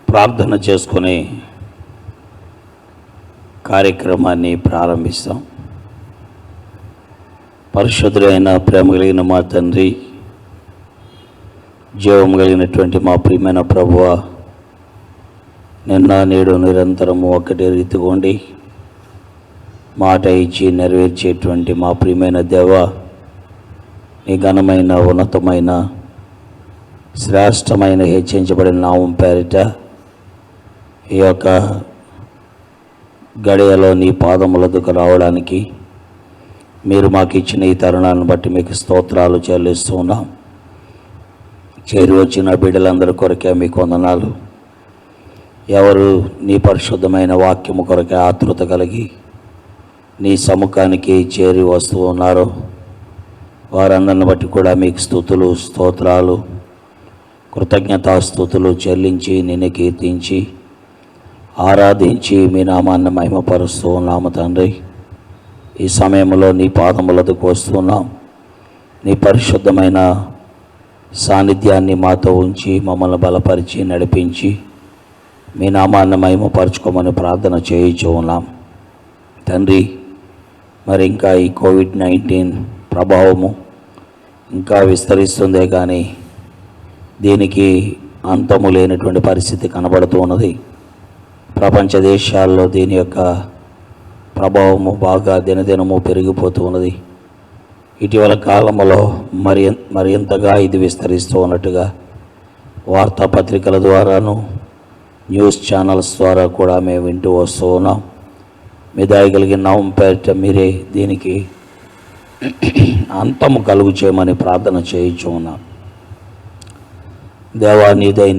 ప్రార్థన చేసుకునే కార్యక్రమాన్ని ప్రారంభిస్తాం. పరిశుద్ధుడైన ప్రేమ కలిగిన మా తండ్రి, జీవం కలిగినటువంటి మా ప్రియమైన ప్రభువా, నిన్న నేడు నిరంతరము ఒకటే రీతిగా ఉండి మాట ఇచ్చి నెరవేర్చేటువంటి మా ప్రియమైన దేవా, నీ ఘనమైన ఉన్నతమైన శ్రేష్టమైన హెచ్చించబడిన నామం పేరిట ఈ యొక్క గడియలో నీ పాదములకు రావడానికి మీరు మాకు ఇచ్చిన ఈ తరుణాన్ని బట్టి మీకు స్తోత్రాలు చెల్లిస్తూ ఉన్నాం. చేరి వచ్చిన బిడ్డలందరి కొరకే మీకు వందనాలు. ఎవరు నీ పరిశుద్ధమైన వాక్యము కొరకే ఆతృత కలిగి నీ సముఖానికి చేరి వస్తూ ఉన్నారో వారందరిని బట్టి కూడా మీకు స్తుతులు స్తోత్రాలు కృతజ్ఞతాస్తుతులు చెల్లించి నిన్ను కీర్తించి ఆరాధించి మీ నామాన్ని మహిమపరుస్తూ ఉన్నాము తండ్రి. ఈ సమయంలో నీ పాదములకు వస్తున్నాం. నీ పరిశుద్ధమైన సాన్నిధ్యాన్ని మాతో ఉంచి మమ్మల్ని బలపరిచి నడిపించి మీ నామాన్ని మహిమపరచుకోమని ప్రార్థన చేయించు ఉన్నాం తండ్రి. మరి ఇంకా ఈ కోవిడ్-19 ప్రభావము ఇంకా విస్తరిస్తుందే కానీ దీనికి అంతము లేనటువంటి పరిస్థితి కనబడుతూ ఉన్నది. ప్రపంచ దేశాల్లో దీని యొక్క ప్రభావము బాగా దినదినము పెరిగిపోతూ ఉన్నది. ఇటీవల కాలంలో మరింతగా ఇది విస్తరిస్తూ ఉన్నట్టుగా వార్తాపత్రికల ద్వారాను న్యూస్ ఛానల్స్ ద్వారా కూడా మేము వింటూ వస్తూ ఉన్నాం. మీ దయగలిగిన నామం పేరిట మీరే దీనికి అంతము కలుగు చేయమని ప్రార్థన చేయించు ఉన్నాం. దేవా,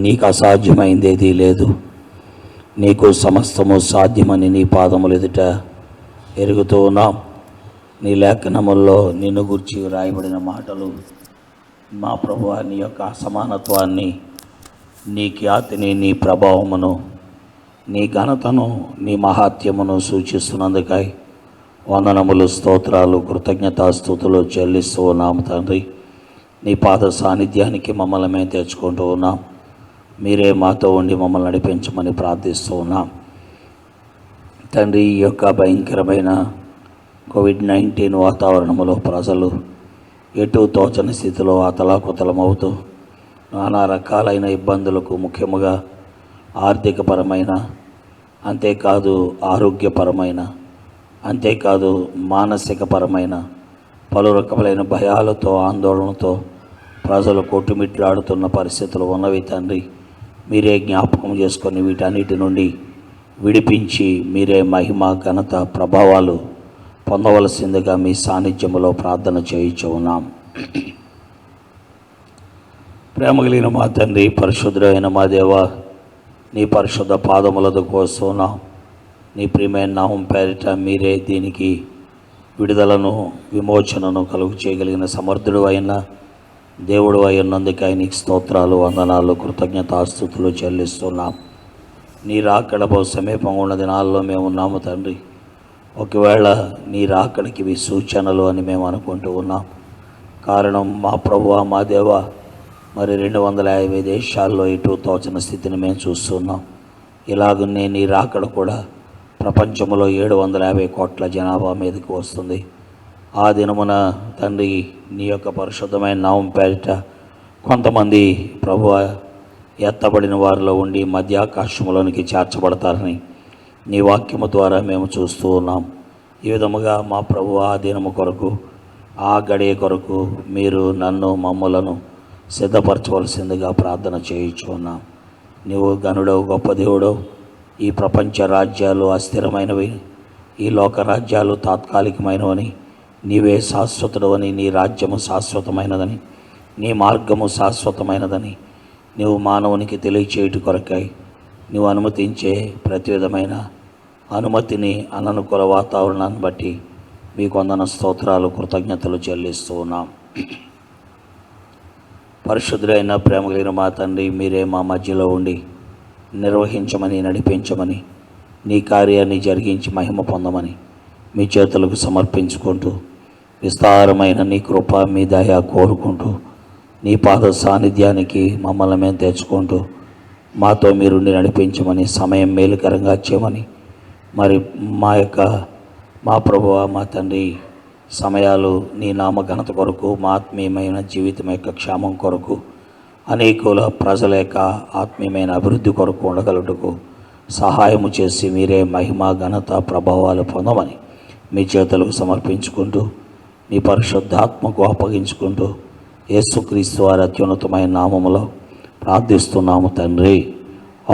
నీకు అసాధ్యమైంది ఏదీ లేదు. నీకు సమస్తము సాధ్యమని నీ పాదములు ఎదుట ఎరుగుతూ ఉన్నాం. నీ లేఖనముల్లో నిన్ను గురించి రాయబడిన మాటలు మా ప్రభువా, నీ యొక్క అసమానత్వాన్ని, నీ ఖ్యాతిని, నీ ప్రభావమును, నీ ఘనతను, నీ మహాత్యమును సూచిస్తున్నందుకై వందనములు స్తోత్రాలు కృతజ్ఞతాస్తుతులు చెల్లిస్తూ ఉన్నాము తండ్రి. నీ పాద సాన్నిధ్యానికి మమ్మల్ని మేము తెచ్చుకుంటూ ఉన్నాం. మీరే మాతో ఉండి మమ్మల్ని నడిపించమని ప్రార్థిస్తూ ఉన్నాం తండ్రి. ఈ యొక్క భయంకరమైన కోవిడ్-19 వాతావరణంలో ప్రజలు ఎటు తోచని స్థితిలో అతలాకుతలమవుతూ నానా రకాలైన ఇబ్బందులకు, ముఖ్యముగా ఆర్థికపరమైన, అంతేకాదు ఆరోగ్యపరమైన, అంతేకాదు మానసికపరమైన పలు రకములైన భయాలతో, ఆందోళనతో ప్రజలు కొట్టుమిట్లాడుతున్న పరిస్థితులు ఉన్నవి తండ్రి. మీరే జ్ఞాపకం చేసుకొని వీటన్నిటి నుండి విడిపించి మీరే మహిమ, ఘనత, ప్రభావాలు పొందవలసిందిగా మీ సాన్నిధ్యంలో ప్రార్థన చేయించు ఉన్నాం. ప్రేమ కలిగిన మా తండ్రి, పరిశుద్ధుడైన మా దేవా, నీ పరిశుద్ధ పాదములతో కోస్తున్నాం. నీ ప్రియమైన నామం పేరిట మీరే దీనికి విడుదలను, విమోచనను కలుగు చేయగలిగిన సమర్థుడు అయిన దేవుడు అయినందుకు నీకు స్తోత్రాలు, వందనాలు, కృతజ్ఞతాస్తుతులు చెల్లిస్తున్నాం. నీ రాకడ బహు సమీపంగా ఉన్న దినాల్లో మేము ఉన్నాము తండ్రి. ఒకవేళ నీ రాకడికి ఇవి సూచనలు అని మేము అనుకుంటూ ఉన్నాం. కారణం మా ప్రభువా, మా దేవా, మరి 250 దేశాల్లో ఇటు తోచన స్థితిని మేము చూస్తున్నాం. ఇలాగనే నీ రాకడ కూడా ప్రపంచంలో 750 కోట్ల జనాభా మీదకి వస్తుంది. ఆ దినమున తండ్రి, నీ యొక్క పరిశుద్ధమైన నామం పేరిట కొంతమంది ప్రభువా ఎత్తబడిన వారిలో ఉండి మధ్యాకాశంలోనికి చేర్చబడతారని నీ వాక్యము ద్వారా మేము చూస్తూ ఉన్నాం. ఈ విధముగా మా ప్రభువా, ఆ దినము కొరకు, ఆ గడియ కొరకు మీరు నన్ను, మమ్మలను సిద్ధపరచవలసిందిగా ప్రార్థన చేయించున్నాం. నీవు గనుడవు, గొప్ప దేవుడవు. ఈ ప్రపంచ రాజ్యాలు అస్థిరమైనవి, ఈ లోక రాజ్యాలు తాత్కాలికమైనవని, నీవే శాశ్వతుడవని, నీ రాజ్యము శాశ్వతమైనదని, నీ మార్గము శాశ్వతమైనదని నీవు మానవునికి తెలియచేయుట కొరకై నువ్వు అనుమతించే ప్రతి విధమైన అనుమతిని, అననుకూల వాతావరణాన్ని బట్టి మీకు వందన స్తోత్రాలు, కృతజ్ఞతలు చెల్లిస్తూ ఉన్నాం. పరిశుద్ధుడైన ప్రేమ కలిగిన మా తండ్రి, మీరే మా మధ్యలో ఉండి నిర్వహించమని, నడిపించమని, నీ కార్యాన్ని జరిగించి మహిమ పొందమని మీ చేతులకు సమర్పించుకుంటూ విస్తారమైన నీ కృప, మీ దయ కోరుకుంటూ నీ పాద సాన్నిధ్యానికి మమ్మల్ని మేము తెచ్చుకుంటూ మాతో మీరుండి నడిపించమని, సమయం మేలుకరంగా చేయమని, మరి మా ప్రభువ, మా తండ్రి, సమయాలు నీ నామ ఘనత కొరకు, మా ఆత్మీయమైన జీవితం యొక్క క్షేమం కొరకు, అనేకుల ప్రజల యొక్క ఆత్మీయమైన అభివృద్ధి కొరకు ఉండగలుగుటకు సహాయము చేసి మీరే మహిమ, ఘనత, ప్రభావాలు పొందమని మీ చేతులకు సమర్పించుకుంటూ, నీ పరిశుద్ధాత్మకు అప్పగించుకుంటూ, యేసుక్రీస్తు వారి అత్యున్నతమైన నామములో ప్రార్థిస్తున్నాము తండ్రి,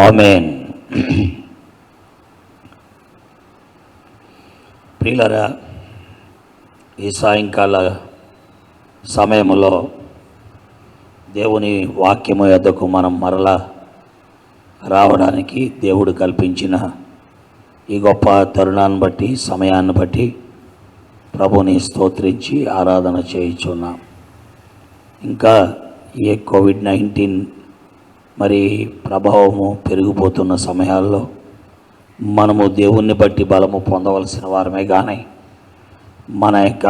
ఆమేన్. ప్రియులారా, ఈ సాయంకాల సమయంలో దేవుని వాక్యము యొద్దకు మనం మరలా రావడానికి దేవుడు కల్పించిన ఈ గొప్ప తరుణాన్ని బట్టి, సమయాన్ని బట్టి ప్రభుని స్తోత్రించి ఆరాధన చేయుచున్నాం. ఇంకా ఏ కోవిడ్-19 మరి ప్రభావము పెరిగిపోతున్న సమయాల్లో మనము దేవుణ్ణి బట్టి బలము పొందవలసిన వారమే కానీ మన యొక్క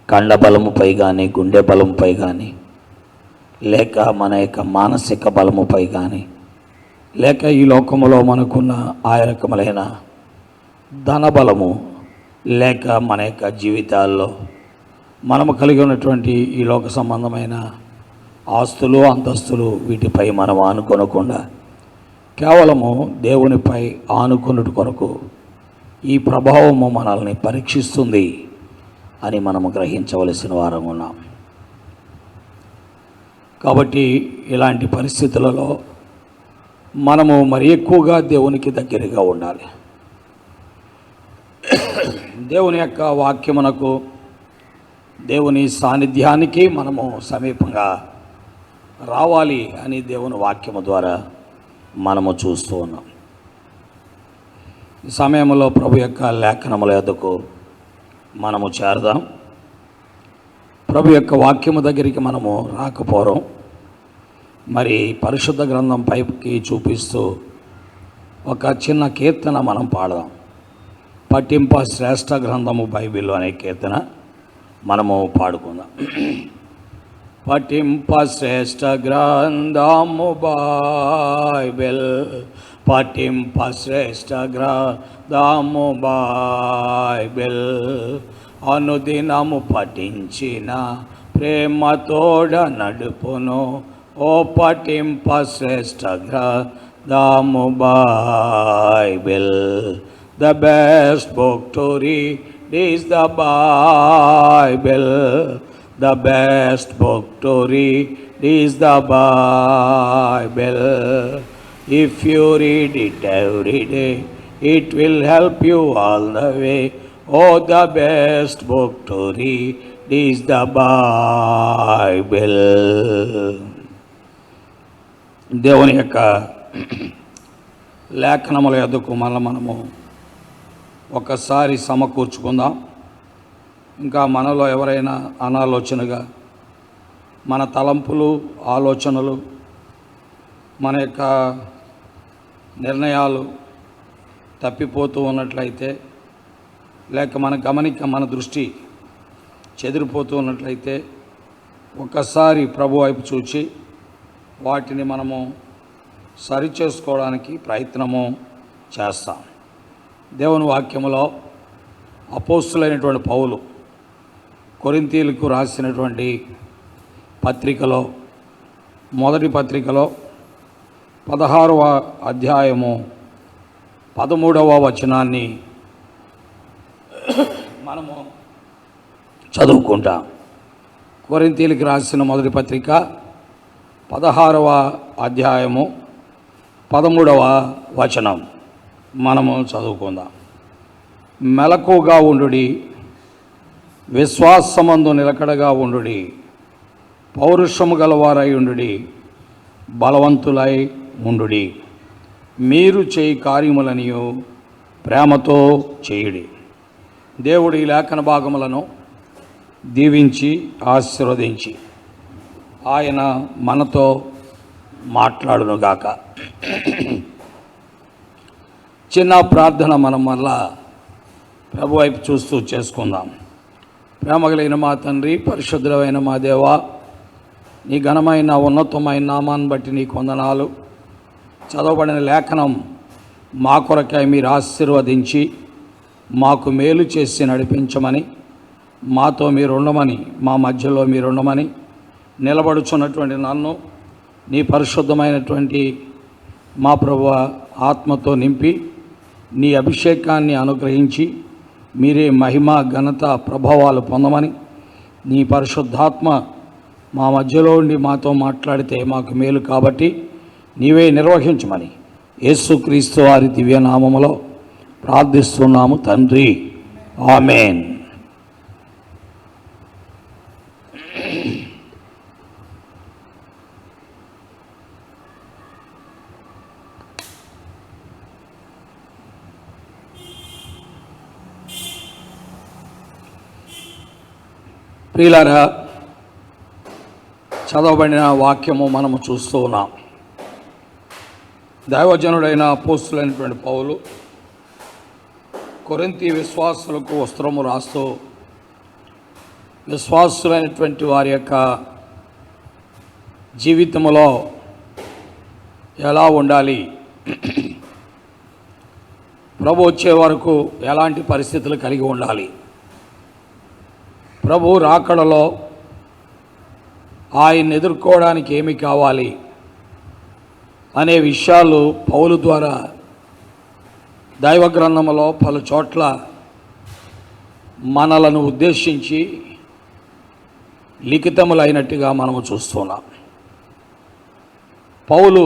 కండ బలముపై కానీ, గుండె బలముపై కానీ, లేక మన యొక్క మానసిక బలముపై కానీ, లేక ఈ లోకములో మనకున్న ఆ రకములైన ధనబలము, లేక మన యొక్క జీవితాల్లో మనము కలిగి ఉన్నటువంటి ఈ లోక సంబంధమైన ఆస్తులు, అంతస్తులు, వీటిపై మనం ఆనుకొనకుండా కేవలము దేవునిపై ఆనుకొనుట కొరకు ఈ ప్రభావము మనల్ని పరీక్షిస్తుంది అని మనము గ్రహించవలసిన వారం ఉన్నాం. కాబట్టి ఇలాంటి పరిస్థితులలో మనము మరి ఎక్కువగా దేవునికి దగ్గరగా ఉండాలి. దేవుని యొక్క వాక్యమునకు, దేవుని సాన్నిధ్యానికి మనము సమీపంగా రావాలి అని దేవుని వాక్యము ద్వారా మనము చూస్తూ ఉన్నాం. ఈ సమయంలో ప్రభు యొక్క లేఖనముల యొద్దకు మనము చేరదాం. ప్రభు యొక్క వాక్యము దగ్గరికి మనము రాకపోవడం, మరి పరిశుద్ధ గ్రంథం పైకి చూపిస్తూ ఒక చిన్న కీర్తన మనం పాడదాం. పట్టింప శ్రేష్ఠ గ్రంథము బైబిల్ అనే కీర్తన మనము పాడుకుందాం. పట్టింప శ్రేష్ఠ గ్రంథము బైబిల్, పట్టింప శ్రేష్ఠ గ్రంథము బైబిల్, అనుదినము పఠించిన ప్రేమతోడ నడుపును, ఓ పట్టింప శ్రేష్ఠ గ్రంథము Bible. The best book to read is the Bible. The best book to read is the Bible. If you read it every day, it will help you all the way. Oh, the best book to read is the Bible. దేవుని యొక్క లేఖనముల యొద్దకు మనము ఒకసారి సమకూర్చుకుందాం. ఇంకా మనలో ఎవరైనా అనాలోచనగా మన తలంపులు, ఆలోచనలు, మన యొక్క నిర్ణయాలు తప్పిపోతూ ఉన్నట్లయితే, లేక మన దృష్టి చెదిరిపోతూ ఉన్నట్లయితే ఒక్కసారి ప్రభు వైపు చూచి వాటిని మనము సరిచేసుకోవడానికి ప్రయత్నము చేస్తాం. దేవుని వాక్యములో అపోస్తులైనటువంటి పౌలు కొరింథీయులకు రాసినటువంటి పత్రికలో, మొదటి పత్రికలో 16వ అధ్యాయము 13వ వచనాన్ని మనము చదువుకుంటాం. కొరింథీయులకు రాసిన మొదటి పత్రిక 16వ అధ్యాయము 13వ వచనం మనము చదువుకుందాం. మెలకుగా ఉండుడి, విశ్వాసమందు నిలకడగా ఉండుడి, పౌరుషము గలవారై ఉండుడి, బలవంతులై ఉండుడి, మీరు చేయి కార్యములనియు ప్రేమతో చేయుడి. దేవుడి ఈ లేఖన భాగములను దీవించి ఆశీర్వదించి ఆయన మనతో మాట్లాడునుగాక. చిన్న ప్రార్థన మనం మళ్ళా ప్రభు వైపు చూస్తూ చేసుకుందాం. ప్రేమ కలిగిన మా తండ్రి, పరిశుద్ధమైన మా దేవ, నీ ఘనమైన ఉన్నతమైన నామాన్ని బట్టి నీకు వందనాలు. చదవబడిన లేఖనం మా కొరకై మీరు ఆశీర్వదించి మాకు మేలు చేసి నడిపించమని, మాతో మీరు ఉండమని, మా మధ్యలో మీరు ఉండమని, నిలబడుచున్నటువంటి నన్ను నీ పరిశుద్ధమైనటువంటి మా ప్రభువా ఆత్మతో నింపి నీ అభిషేకాన్ని అనుగ్రహించి మీరే మహిమ ఘనత ప్రభావాలు పొందమని, నీ పరిశుద్ధాత్మ మా మధ్యలో ఉండి మాతో మాట్లాడితే మాకు మేలు కాబట్టి నీవే నిర్వహించమని యేసుక్రీస్తు వారి దివ్యనామములో ప్రార్థిస్తున్నాము తండ్రి, ఆమేన్. ప్రియులారా, చదవబడిన వాక్యము మనము చూస్తూ ఉన్నాం. దైవజనుడైన అపోస్తులైనటువంటి పౌలు కొరింథీ విశ్వాసులకు వస్త్రము రాస్తూ విశ్వాసులైనటువంటి వారి యొక్క జీవితంలో ఎలా ఉండాలి, ప్రభు వచ్చే వరకు ఎలాంటి పరిస్థితులు కలిగి ఉండాలి, ప్రభు రాకడలో ఆయన్ని ఎదుర్కోవడానికి ఏమి కావాలి అనే విషయాలు పౌలు ద్వారా దైవ గ్రంథములో పలు చోట్ల మనలను ఉద్దేశించి లిఖితములైనట్టుగా మనము చూస్తున్నాం. పౌలు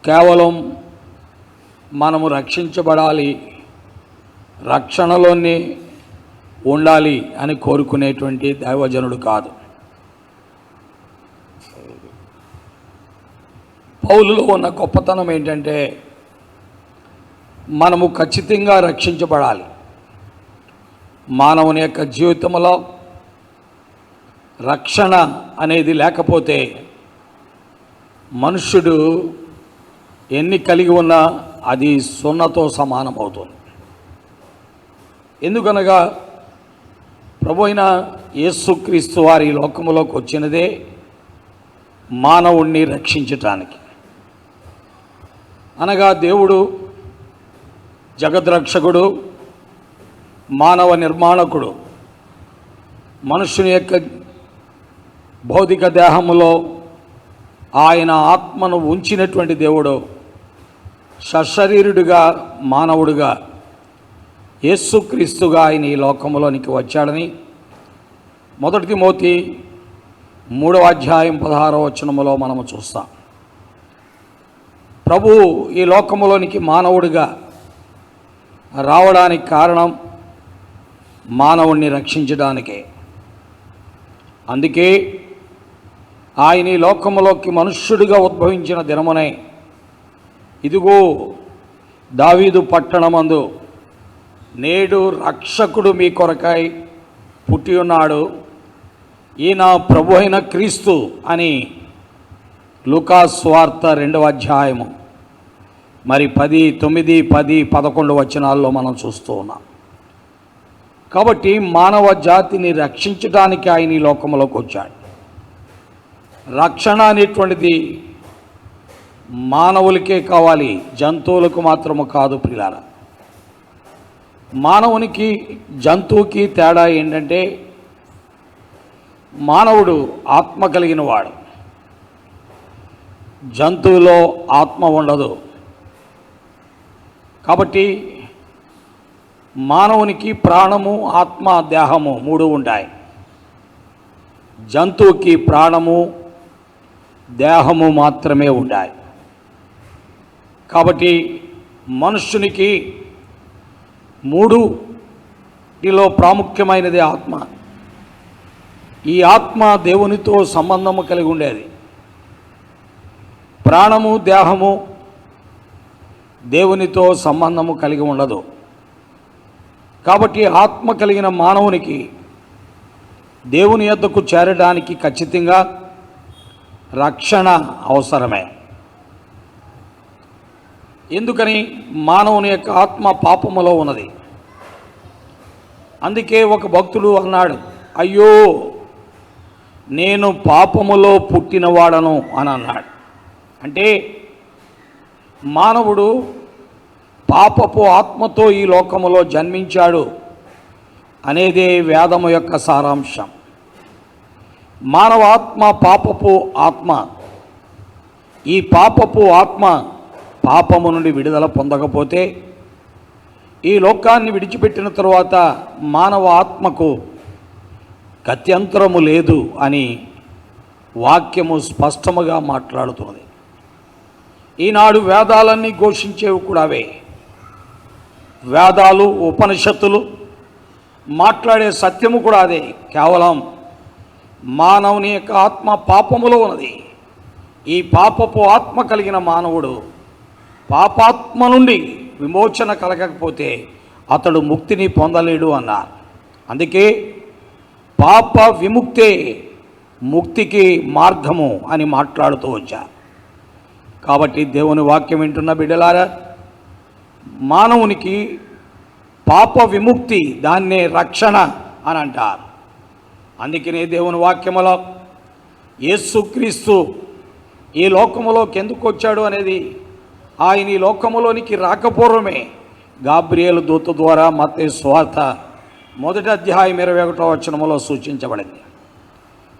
కేవలం మనము రక్షించబడాలి, రక్షణలోనే ఉండాలి అని కోరుకునేటువంటి దైవజనుడు కాదు. పౌలులో ఉన్న గొప్పతనం ఏంటంటే మనము ఖచ్చితంగా రక్షించబడాలి. మానవుని యొక్క జీవితంలో రక్షణ అనేది లేకపోతే మనుష్యుడు ఎన్ని కలిగి ఉన్నా అది సున్నతో సమానమవుతుంది. ఎందుకనగా ప్రభు అయిన యేసుక్రీస్తు వారి లోకములోకి వచ్చినదే మానవుణ్ణి రక్షించటానికి. అనగా దేవుడు జగద్రక్షకుడు, మానవ నిర్మాణకుడు. మనుష్యుని యొక్క భౌతిక దేహములో ఆయన ఆత్మను ఉంచినటువంటి దేవుడు సశరీరుడిగా మానవుడిగా యేసుక్రీస్తుగా ఆయన ఈ లోకంలోనికి వచ్చాడని 1 తిమోతి 3వ అధ్యాయం 16వ వచనములో మనము చూస్తాం. ప్రభు ఈ లోకములోనికి మానవుడిగా రావడానికి కారణం మానవుణ్ణి రక్షించడానికే. అందుకే ఆయన ఈ లోకములోకి మనుష్యుడిగా ఉద్భవించిన దినమునే ఇదిగో దావీదు పట్టణమందు నేడు రక్షకుడు మీ కొరకై పుట్టి ఉన్నాడు, ఈయన ప్రభు అయిన క్రీస్తు అని లూకా సువార్త 2వ అధ్యాయము 10, 9, 10, 11 వచనాల్లో మనం చూస్తూ ఉన్నాం. కాబట్టి మానవ జాతిని రక్షించడానికి ఆయన ఈ లోకంలోకి వచ్చాడు. రక్షణ అనేటువంటిది మానవులకే కావాలి, జంతువులకు మాత్రము కాదు. ప్రియులారా, మానవునికి జంతువుకి తేడా ఏంటంటే మానవుడు ఆత్మ కలిగిన వాడు, జంతువులో ఆత్మ ఉండదు. కాబట్టి మానవునికి ప్రాణము, ఆత్మ, దేహము 3 ఉంటాయి. జంతువుకి ప్రాణము, దేహము మాత్రమే ఉంటాయి. కాబట్టి మనుష్యునికి 3లో ప్రాముఖ్యమైనది ఆత్మ. ఈ ఆత్మ దేవునితో సంబంధము కలిగి ఉండేది. ప్రాణము, దేహము దేవునితో సంబంధము కలిగి ఉండదు. కాబట్టి ఆత్మ కలిగిన మానవునికి దేవుని యొద్దకు చేరడానికి ఖచ్చితంగా రక్షణ అవసరమే. ఎందుకని? మానవుని యొక్క ఆత్మ పాపములో ఉన్నది. అందుకే ఒక భక్తుడు అన్నాడు, అయ్యో నేను పాపములో పుట్టినవాడను అని అన్నాడు. అంటే మానవుడు పాపపు ఆత్మతో ఈ లోకములో జన్మించాడు అనేదే వేదము యొక్క సారాంశం. మానవ ఆత్మ పాపపు ఆత్మ. ఈ పాపపు ఆత్మ పాపము నుండి విడుదల పొందకపోతే ఈ లోకాన్ని విడిచిపెట్టిన తరువాత మానవ ఆత్మకు గత్యంతరము లేదు అని వాక్యము స్పష్టముగా మాట్లాడుతున్నది. ఈనాడు వేదాలన్నీ ఘోషించేవి కూడా అవే. వేదాలు, ఉపనిషత్తులు మాట్లాడే సత్యము కూడా అదే. కేవలం మానవుని యొక్క ఆత్మ పాపములో ఉన్నది. ఈ పాపపు ఆత్మ కలిగిన మానవుడు పాపాత్మ నుండి విమోచన కలగకపోతే అతడు ముక్తిని పొందలేడు అన్నారు. అందుకే పాప విముక్తే ముక్తికి మార్గము అని మాట్లాడుతూ వచ్చారు. కాబట్టి దేవుని వాక్యం వింటున్న బిడ్డలారా, మానవునికి పాప విముక్తి, దాన్నే రక్షణ అని అంటారు. అందుకనే దేవుని వాక్యములో యేసుక్రీస్తు ఈ లోకములోకి ఎందుకు వచ్చాడు అనేది, ఆయన ఈ లోకములోనికి రాకపూర్వమే గాబ్రియేలు దూత ద్వారా మత్తయి సువార్త 1వ అధ్యాయం 21వ వచనములో సూచించబడింది.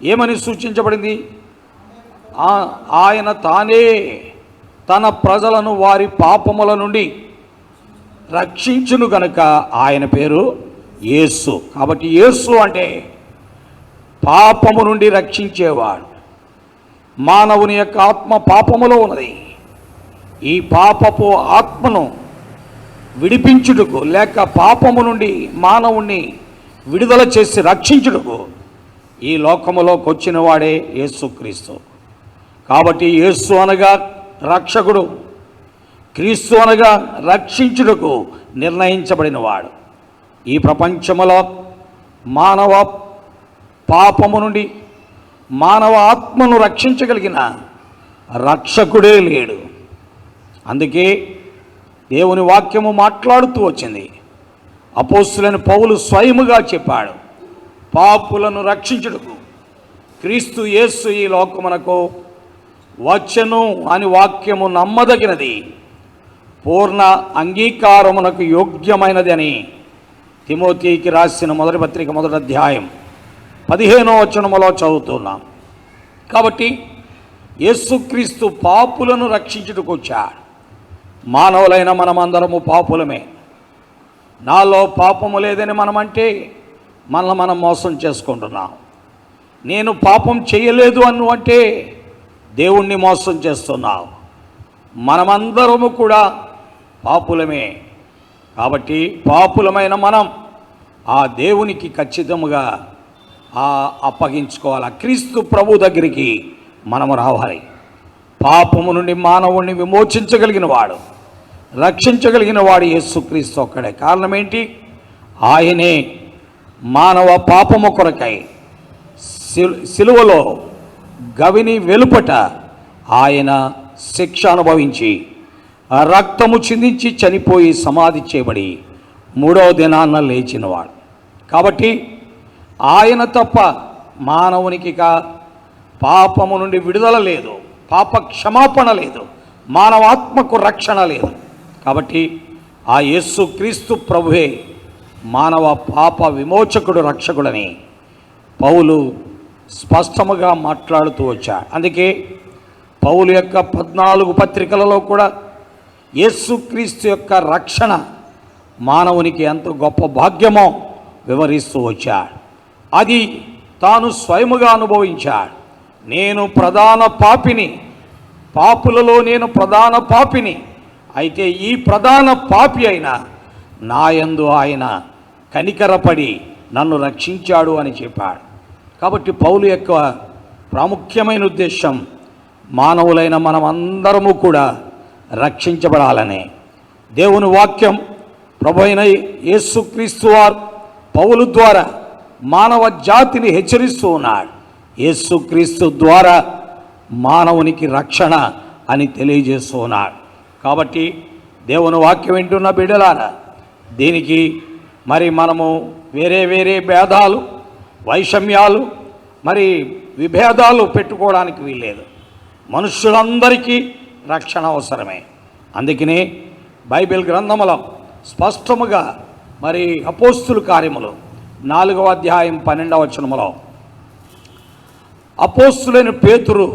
ఏమని సూచించబడింది? ఆయన తానే తన ప్రజలను వారి పాపముల నుండి రక్షించును గనుక ఆయన పేరు యేసు. కాబట్టి యేసు అంటే పాపము నుండి రక్షించేవాడు. మానవుని యొక్క ఆత్మ పాపములో ఉన్నది. ఈ పాపపు ఆత్మను విడిపించుటకు, లేక పాపము నుండి మానవుణ్ణి విడుదల చేసి రక్షించుటకు ఈ లోకములోకి వచ్చిన వాడే యేసుక్రీస్తు. కాబట్టి యేసు అనగా రక్షకుడు, క్రీస్తు అనగా రక్షించుటకు నిర్ణయించబడినవాడు. ఈ ప్రపంచములో మానవ పాపము నుండి మానవ ఆత్మను రక్షించగలిగిన రక్షకుడే లేడు. అందుకే దేవుని వాక్యము మాట్లాడుతూ వచ్చింది. అపోస్తులైన పౌలు స్వయముగా చెప్పాడు, పాపులను రక్షించుటకు క్రీస్తు యేసు ఈ లోకమునకు వచ్చెను అని వాక్యము నమ్మదగినది, పూర్ణ అంగీకారమునకు యోగ్యమైనది అని తిమోతికి రాసిన 1వ పత్రిక 1వ అధ్యాయం 15వ వచనములో చదువుతున్నాం. కాబట్టి యేసుక్రీస్తు పాపులను రక్షించుటకు వచ్చాడు. మానవులైన మనమందరము పాపులమే. నాలో పాపము లేదని మనమంటే మనల్ని మనం మోసం చేసుకుంటున్నాం. నేను పాపం చేయలేదు అను అంటే దేవుణ్ణి మోసం చేస్తున్నావు. మనమందరము కూడా పాపులమే. కాబట్టి పాపులమైన మనం ఆ దేవునికి ఖచ్చితంగా అప్పగించుకోవాలి. క్రీస్తు ప్రభు దగ్గరికి మనము రావాలి. పాపము నుండి మానవుణ్ణి విమోచించగలిగిన వాడు, రక్షించగలిగిన వాడు యేసుక్రీస్తు ఒక్కడే. కారణం ఏంటి? ఆయనే మానవ పాపము కొరకై సిలువలో గవిని వెలుపట ఆయన శిక్ష అనుభవించి రక్తము చిందించి చనిపోయి సమాధి చేయబడి 3వ దినాన లేచినవాడు. కాబట్టి ఆయన తప్ప మానవునికి పాపము నుండి విడుదల లేదు, పాప క్షమాపణ లేదు, మానవాత్మకు రక్షణ లేదు. కాబట్టి ఆ యేసు క్రీస్తు ప్రభువే మానవ పాప విమోచకుడు, రక్షకుడని పౌలు స్పష్టముగా మాట్లాడుతూ వచ్చాడు. అందుకే పౌలు యొక్క 14 పత్రికలలో కూడా యేసుక్రీస్తు యొక్క రక్షణ మానవునికి ఎంత గొప్ప భాగ్యమో వివరిస్తూ వచ్చాడు. అది తాను స్వయముగా అనుభవించాడు. నేను ప్రధాన పాపిని, పాపులలో నేను ప్రధాన పాపిని, అయితే ఈ ప్రధాన పాపి అయిన నాయందు ఆయన కనికరపడి నన్ను రక్షించాడు అని చెప్పాడు. కాబట్టి పౌలు యొక్క ప్రాముఖ్యమైన ఉద్దేశం మానవులైన మనమందరము కూడా రక్షించబడాలనే. దేవుని వాక్యం ప్రభు అయిన యేసుక్రీస్తు వారు పౌలు ద్వారా మానవ జాతిని హెచ్చరిస్తూ ఉన్నాడు. యేసుక్రీస్తు ద్వారా మానవునికి రక్షణ అని తెలియజేస్తూ ఉన్నాడు. కాబట్టి దేవుని వాక్యం వింటున్న బిడ్డలారా, దీనికి మరి మనము వేరే వేరే భేదాలు, వైషమ్యాలు, మరి విభేదాలు పెట్టుకోవడానికి వీల్లేదు. మనుషులందరికీ రక్షణ అవసరమే. అందుకనే బైబిల్ గ్రంథములో స్పష్టముగా మరి అపోస్తుల కార్యములు 4వ అధ్యాయం 12వ వచనములో అపోస్తులైన పేతురు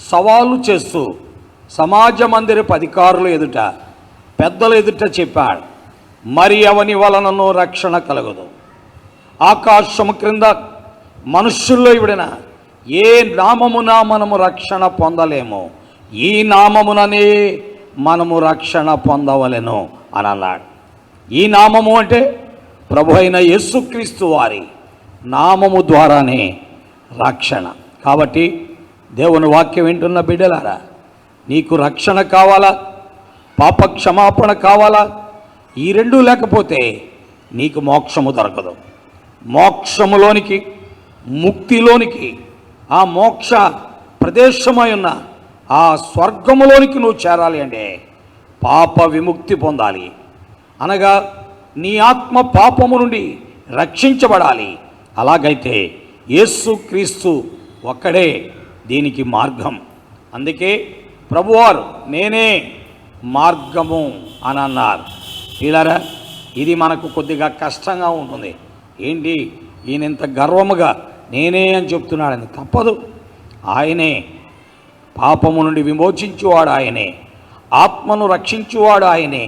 సవాలు చేస్తూ సమాజ మందిరపు అధికారుల ఎదుట, పెద్దల ఎదుట చెప్పాడు, మరి ఎవని వలనను రక్షణ కలగదు. ఆకాశము క్రింద మనుష్యుల్లో ఇవిడిన ఏ నామమున మనము రక్షణ పొందలేము, ఈ నామముననే మనము రక్షణ పొందవలెను అని అన్నాడు. ఈ నామము అంటే ప్రభు అయిన యేసుక్రీస్తు వారి నామము ద్వారానే రక్షణ. కాబట్టి దేవుని వాక్యం వింటున్న బిడ్డలారా, నీకు రక్షణ కావాలా, పాప క్షమాపణ కావాలా? ఈ రెండూ లేకపోతే నీకు మోక్షము దొరకదు. మోక్షములోనికి, ముక్తిలోనికి, ఆ మోక్ష ప్రదేశమై ఉన్న ఆ స్వర్గములోనికి నువ్వు చేరాలి అంటే పాప విముక్తి పొందాలి. అనగా నీ ఆత్మ పాపము నుండి రక్షించబడాలి. అలాగైతే యేసుక్రీస్తు ఒక్కడే దీనికి మార్గం. అందుకే ప్రభువారు నేనే మార్గము అని అన్నారు. వీళ్ళారా, ఇది మనకు కొద్దిగా కష్టంగా ఉంటుంది. ఏంటి ఈయన ఇంత గర్వముగా నేనే అని చెప్తున్నాడని? తప్పదు. ఆయనే పాపము నుండి విమోచించువాడు, ఆయనే ఆత్మను రక్షించువాడు, ఆయనే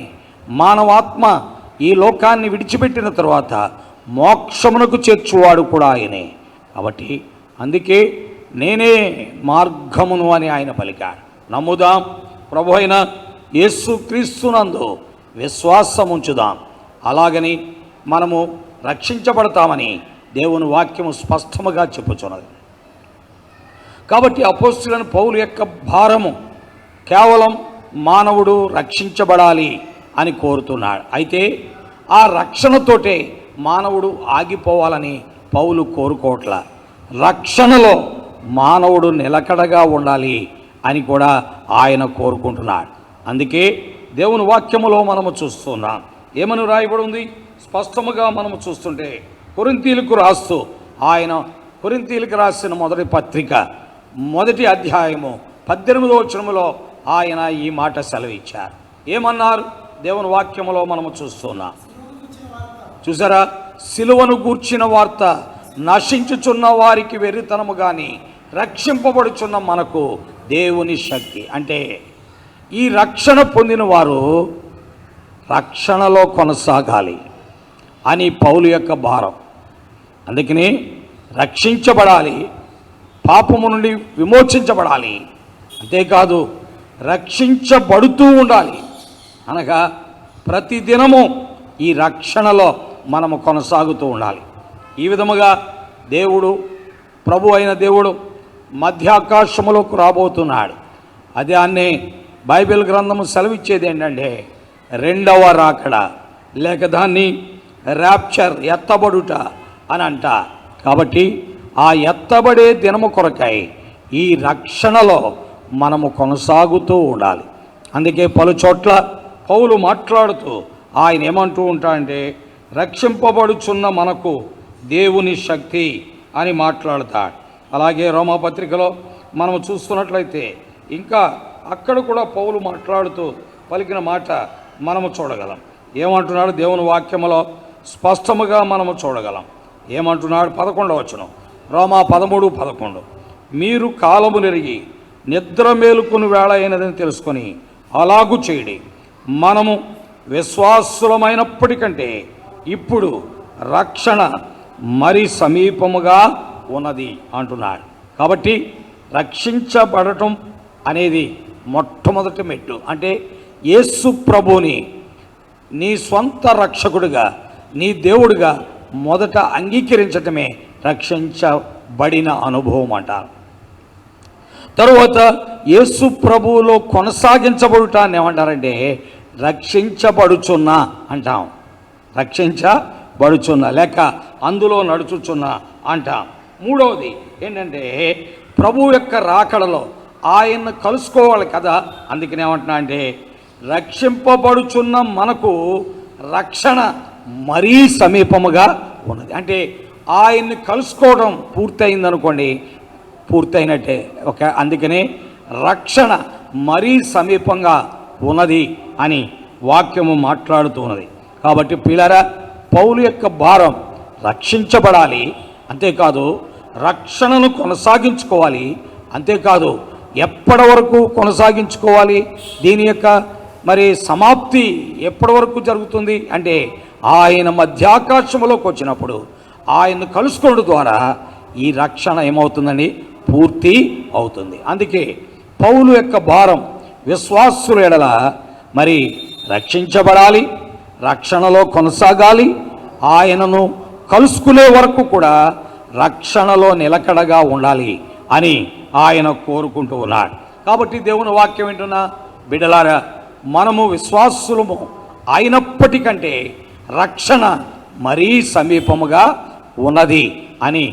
మానవాత్మ ఈ లోకాన్ని విడిచిపెట్టిన తర్వాత మోక్షమునకు చేర్చువాడు కూడా ఆయనే. కాబట్టి అందుకే నేనే మార్గమును అని ఆయన పలికాడు. నమ్ముదాం, ప్రభు అయిన యేసుక్రీస్తునందు విశ్వాసం ఉంచుదాం. అలాగని మనము రక్షించబడతామని దేవుని వాక్యము స్పష్టముగా చెప్పుచున్నది. కాబట్టి అపోస్తులైన పౌలు యొక్క భారము కేవలం మానవుడు రక్షించబడాలి అని కోరుతున్నాడు. అయితే ఆ రక్షణతోటే మానవుడు ఆగిపోవాలని పౌలు కోరుకోవట్ల. రక్షణలో మానవుడు నిలకడగా ఉండాలి అని కూడా ఆయన కోరుకుంటున్నాడు. అందుకే దేవుని వాక్యములో మనము చూస్తున్నాం. ఏమని రాయబడి ఉంది? స్పష్టముగా మనము చూస్తుంటే కొరింథీయులకు రాస్తూ ఆయన కొరింథీయులకు రాసిన మొదటి పత్రిక 1వ అధ్యాయము 18వ వచనములో ఆయన ఈ మాట సెలవిచ్చారు. ఏమన్నారు? దేవుని వాక్యములో మనము చూస్తున్నాం. చూసారా? సిలువను గూర్చిన వార్త నశించుచున్న వారికి వెర్రితనము కానీ రక్షింపబడుచున్న మనకు దేవుని శక్తి. అంటే ఈ రక్షణ పొందిన వారు రక్షణలో కొనసాగాలి అని పౌలు యొక్క భారం. అందుకని రక్షించబడాలి, పాపము నుండి విమోచించబడాలి, అంతేకాదు రక్షించబడుతూ ఉండాలి. అనగా ప్రతిదినము ఈ రక్షణలో మనము కొనసాగుతూ ఉండాలి. ఈ విధముగా దేవుడు, ప్రభు అయిన దేవుడు మధ్యాకాశములోకి రాబోతున్నాడు. అదే అన్నే బైబిల్ గ్రంథము సెలవిచ్చేది ఏంటంటే రెండవ రాకడ, లేక దాన్ని ర్యాప్చర్, ఎత్తబడుట అని అంట. కాబట్టి ఆ ఎత్తబడే దినము కొరకై ఈ రక్షణలో మనము కొనసాగుతూ ఉండాలి. అందుకే పలు చోట్ల పౌలు మాట్లాడుతూ ఆయన ఏమంటూ ఉంటాడంటే రక్షింపబడుచున్న మనకు దేవుని శక్తి అని మాట్లాడతాడు. అలాగే రోమాపత్రికలో మనము చూస్తున్నట్లయితే ఇంకా అక్కడ కూడా పౌలు మాట్లాడుతూ పలికిన మాట మనము చూడగలం. ఏమంటున్నాడు? దేవుని వాక్యములో స్పష్టముగా మనము చూడగలం. ఏమంటున్నాడు? 11వ వచనం, రోమా 13:11, మీరు కాలము నెరిగి నిద్ర మేలుకుని వేళ అయినదని తెలుసుకొని అలాగూ చేయడి. మనము విశ్వాసులమైనప్పటికంటే ఇప్పుడు రక్షణ మరి సమీపముగా ఉన్నది అంటున్నాడు. కాబట్టి రక్షించబడటం అనేది మొట్టమొదటి మెట్టు. అంటే యేసు ప్రభువుని నీ స్వంత రక్షకుడిగా, నీ దేవుడిగా మొదట అంగీకరించటమే రక్షించబడిన అనుభవం అంటారు. తరువాత యేసు ప్రభువులో కొనసాగించబడుటాన్ని ఏమంటారంటే రక్షించబడుచున్నా అంటాం. రక్షించబడుచున్న లేక అందులో నడుచుచున్న అంటాం. మూడవది ఏంటంటే ప్రభు యొక్క రాకడలో ఆయన్ను కలుసుకోవాలి కదా. అందుకని ఏమంటున్నా అంటే రక్షింపబడుచున్న మనకు రక్షణ మరీ సమీపముగా ఉన్నది. అంటే ఆయన్ని కలుసుకోవడం పూర్తయిందనుకోండి, పూర్తయినట్టే. అందుకనే రక్షణ మరీ సమీపంగా ఉన్నది అని వాక్యము మాట్లాడుతూ ఉన్నది. కాబట్టి పిల్లరా, పౌలు యొక్క భారం రక్షించబడాలి, అంతేకాదు రక్షణను కొనసాగించుకోవాలి, అంతేకాదు ఎప్పటి వరకు కొనసాగించుకోవాలి, దీని యొక్క మరి సమాప్తి ఎప్పటి వరకు జరుగుతుంది అంటే ఆయన మధ్యాకాశంలోకి వచ్చినప్పుడు ఆయన్ను కలుసుకోవడం ద్వారా ఈ రక్షణ ఏమవుతుందండి, పూర్తి అవుతుంది. అందుకే పౌలు యొక్క భారం విశ్వాసుల ఎడల మరి రక్షించబడాలి, రక్షణలో కొనసాగాలి, ఆయనను కలుసుకునే వరకు కూడా రక్షణలో నిలకడగా ఉండాలి అని ఆయన కోరుకుంటూ ఉన్నాడు. కాబట్టి దేవుని వాక్యం వింటున్న బిడ్డలారా, మనము విశ్వాసులము అయినప్పటికంటే రక్షణ మరీ సమీపముగా ఉన్నది అని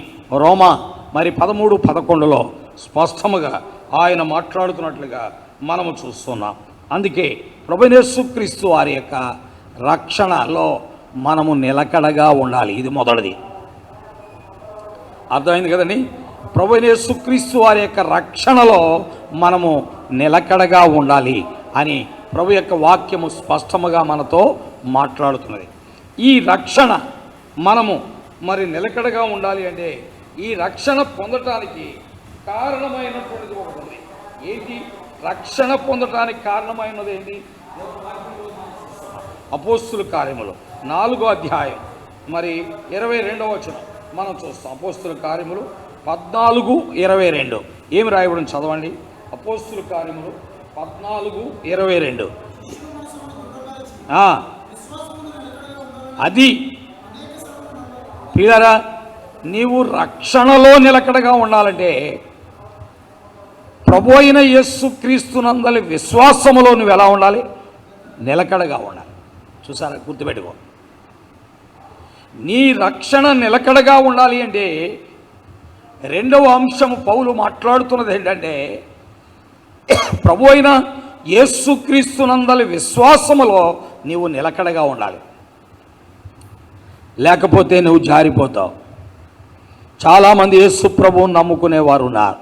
రోమా 13:11 స్పష్టముగా ఆయన మాట్లాడుతున్నట్లుగా మనము చూస్తున్నాం. అందుకే ప్రభువైన యేసుక్రీస్తు వారి యొక్క రక్షణలో మనము నిలకడగా ఉండాలి. ఇది మొదటిది. అర్థమైంది కదండి? ప్రభువైన యేసుక్రీస్తు వారి యొక్క రక్షణలో మనము నిలకడగా ఉండాలి అని ప్రభు యొక్క వాక్యము స్పష్టముగా మనతో మాట్లాడుతున్నది. ఈ రక్షణ మనము మరి నిలకడగా ఉండాలి అంటే ఈ రక్షణ పొందటానికి కారణమైనటువంటిది ఒకటి ఉంది. ఏంటి రక్షణ పొందటానికి కారణమైనది ఏంటి? అపోస్తుల కార్యములు 4వ అధ్యాయం 22వ వచనం మనం చూస్తాం. అపోస్తుల కార్యములు 14:22 ఏమి రాయబడి చదవండి. అపోస్తుల కార్యములు 14:22. అది ప్రియులారా, నీవు రక్షణలో నిలకడగా ఉండాలంటే ప్రభు అయిన యేసుక్రీస్తునందలి విశ్వాసములో నువ్వు ఎలా ఉండాలి? నిలకడగా ఉండాలి. చూసారా? గుర్తుపెట్టుకో. నీ రక్షణ నిలకడగా ఉండాలి అంటే రెండవ అంశము పౌలు మాట్లాడుతున్నది ఏంటంటే ప్రభు అయిన యేసుక్రీస్తునందలి విశ్వాసములో నీవు నిలకడగా ఉండాలి, లేకపోతే నువ్వు జారిపోతావు. చాలామంది యేసు ప్రభువును నమ్ముకునేవారు ఉన్నారు,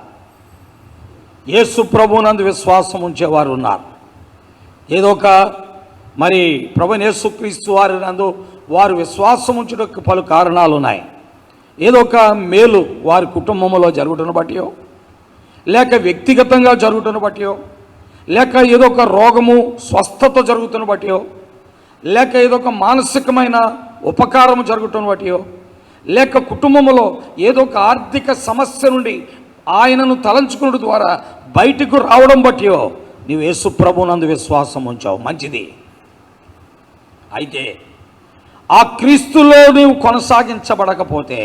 యేసు ప్రభువునందు విశ్వాసం ఉంచేవారు ఉన్నారు. ఏదో ఒక మరి ప్రభువైన యేసుక్రీస్తు వారి నందు వారు విశ్వాసం ఉంచుటకు పలు కారణాలు ఉన్నాయి. ఏదో ఒక మేలు వారి కుటుంబంలో జరుగుతున్న బట్టియో, లేక వ్యక్తిగతంగా జరుగుతున్న బట్టియో, లేక ఏదో ఒక రోగము స్వస్థత జరుగుతున్న బట్టియో, లేక ఏదో ఒక మానసికమైన ఉపకారము జరుగుతున్న బట్టియో, లేక కుటుంబంలో ఏదో ఒక ఆర్థిక సమస్య నుండి ఆయనను తలంచుకున్న ద్వారా బయటకు రావడం బట్టియో నీవు యేసు ప్రభువునందు విశ్వాసం ఉంచావు, మంచిది. అయితే ఆ క్రీస్తులో నీవు కొనసాగించబడకపోతే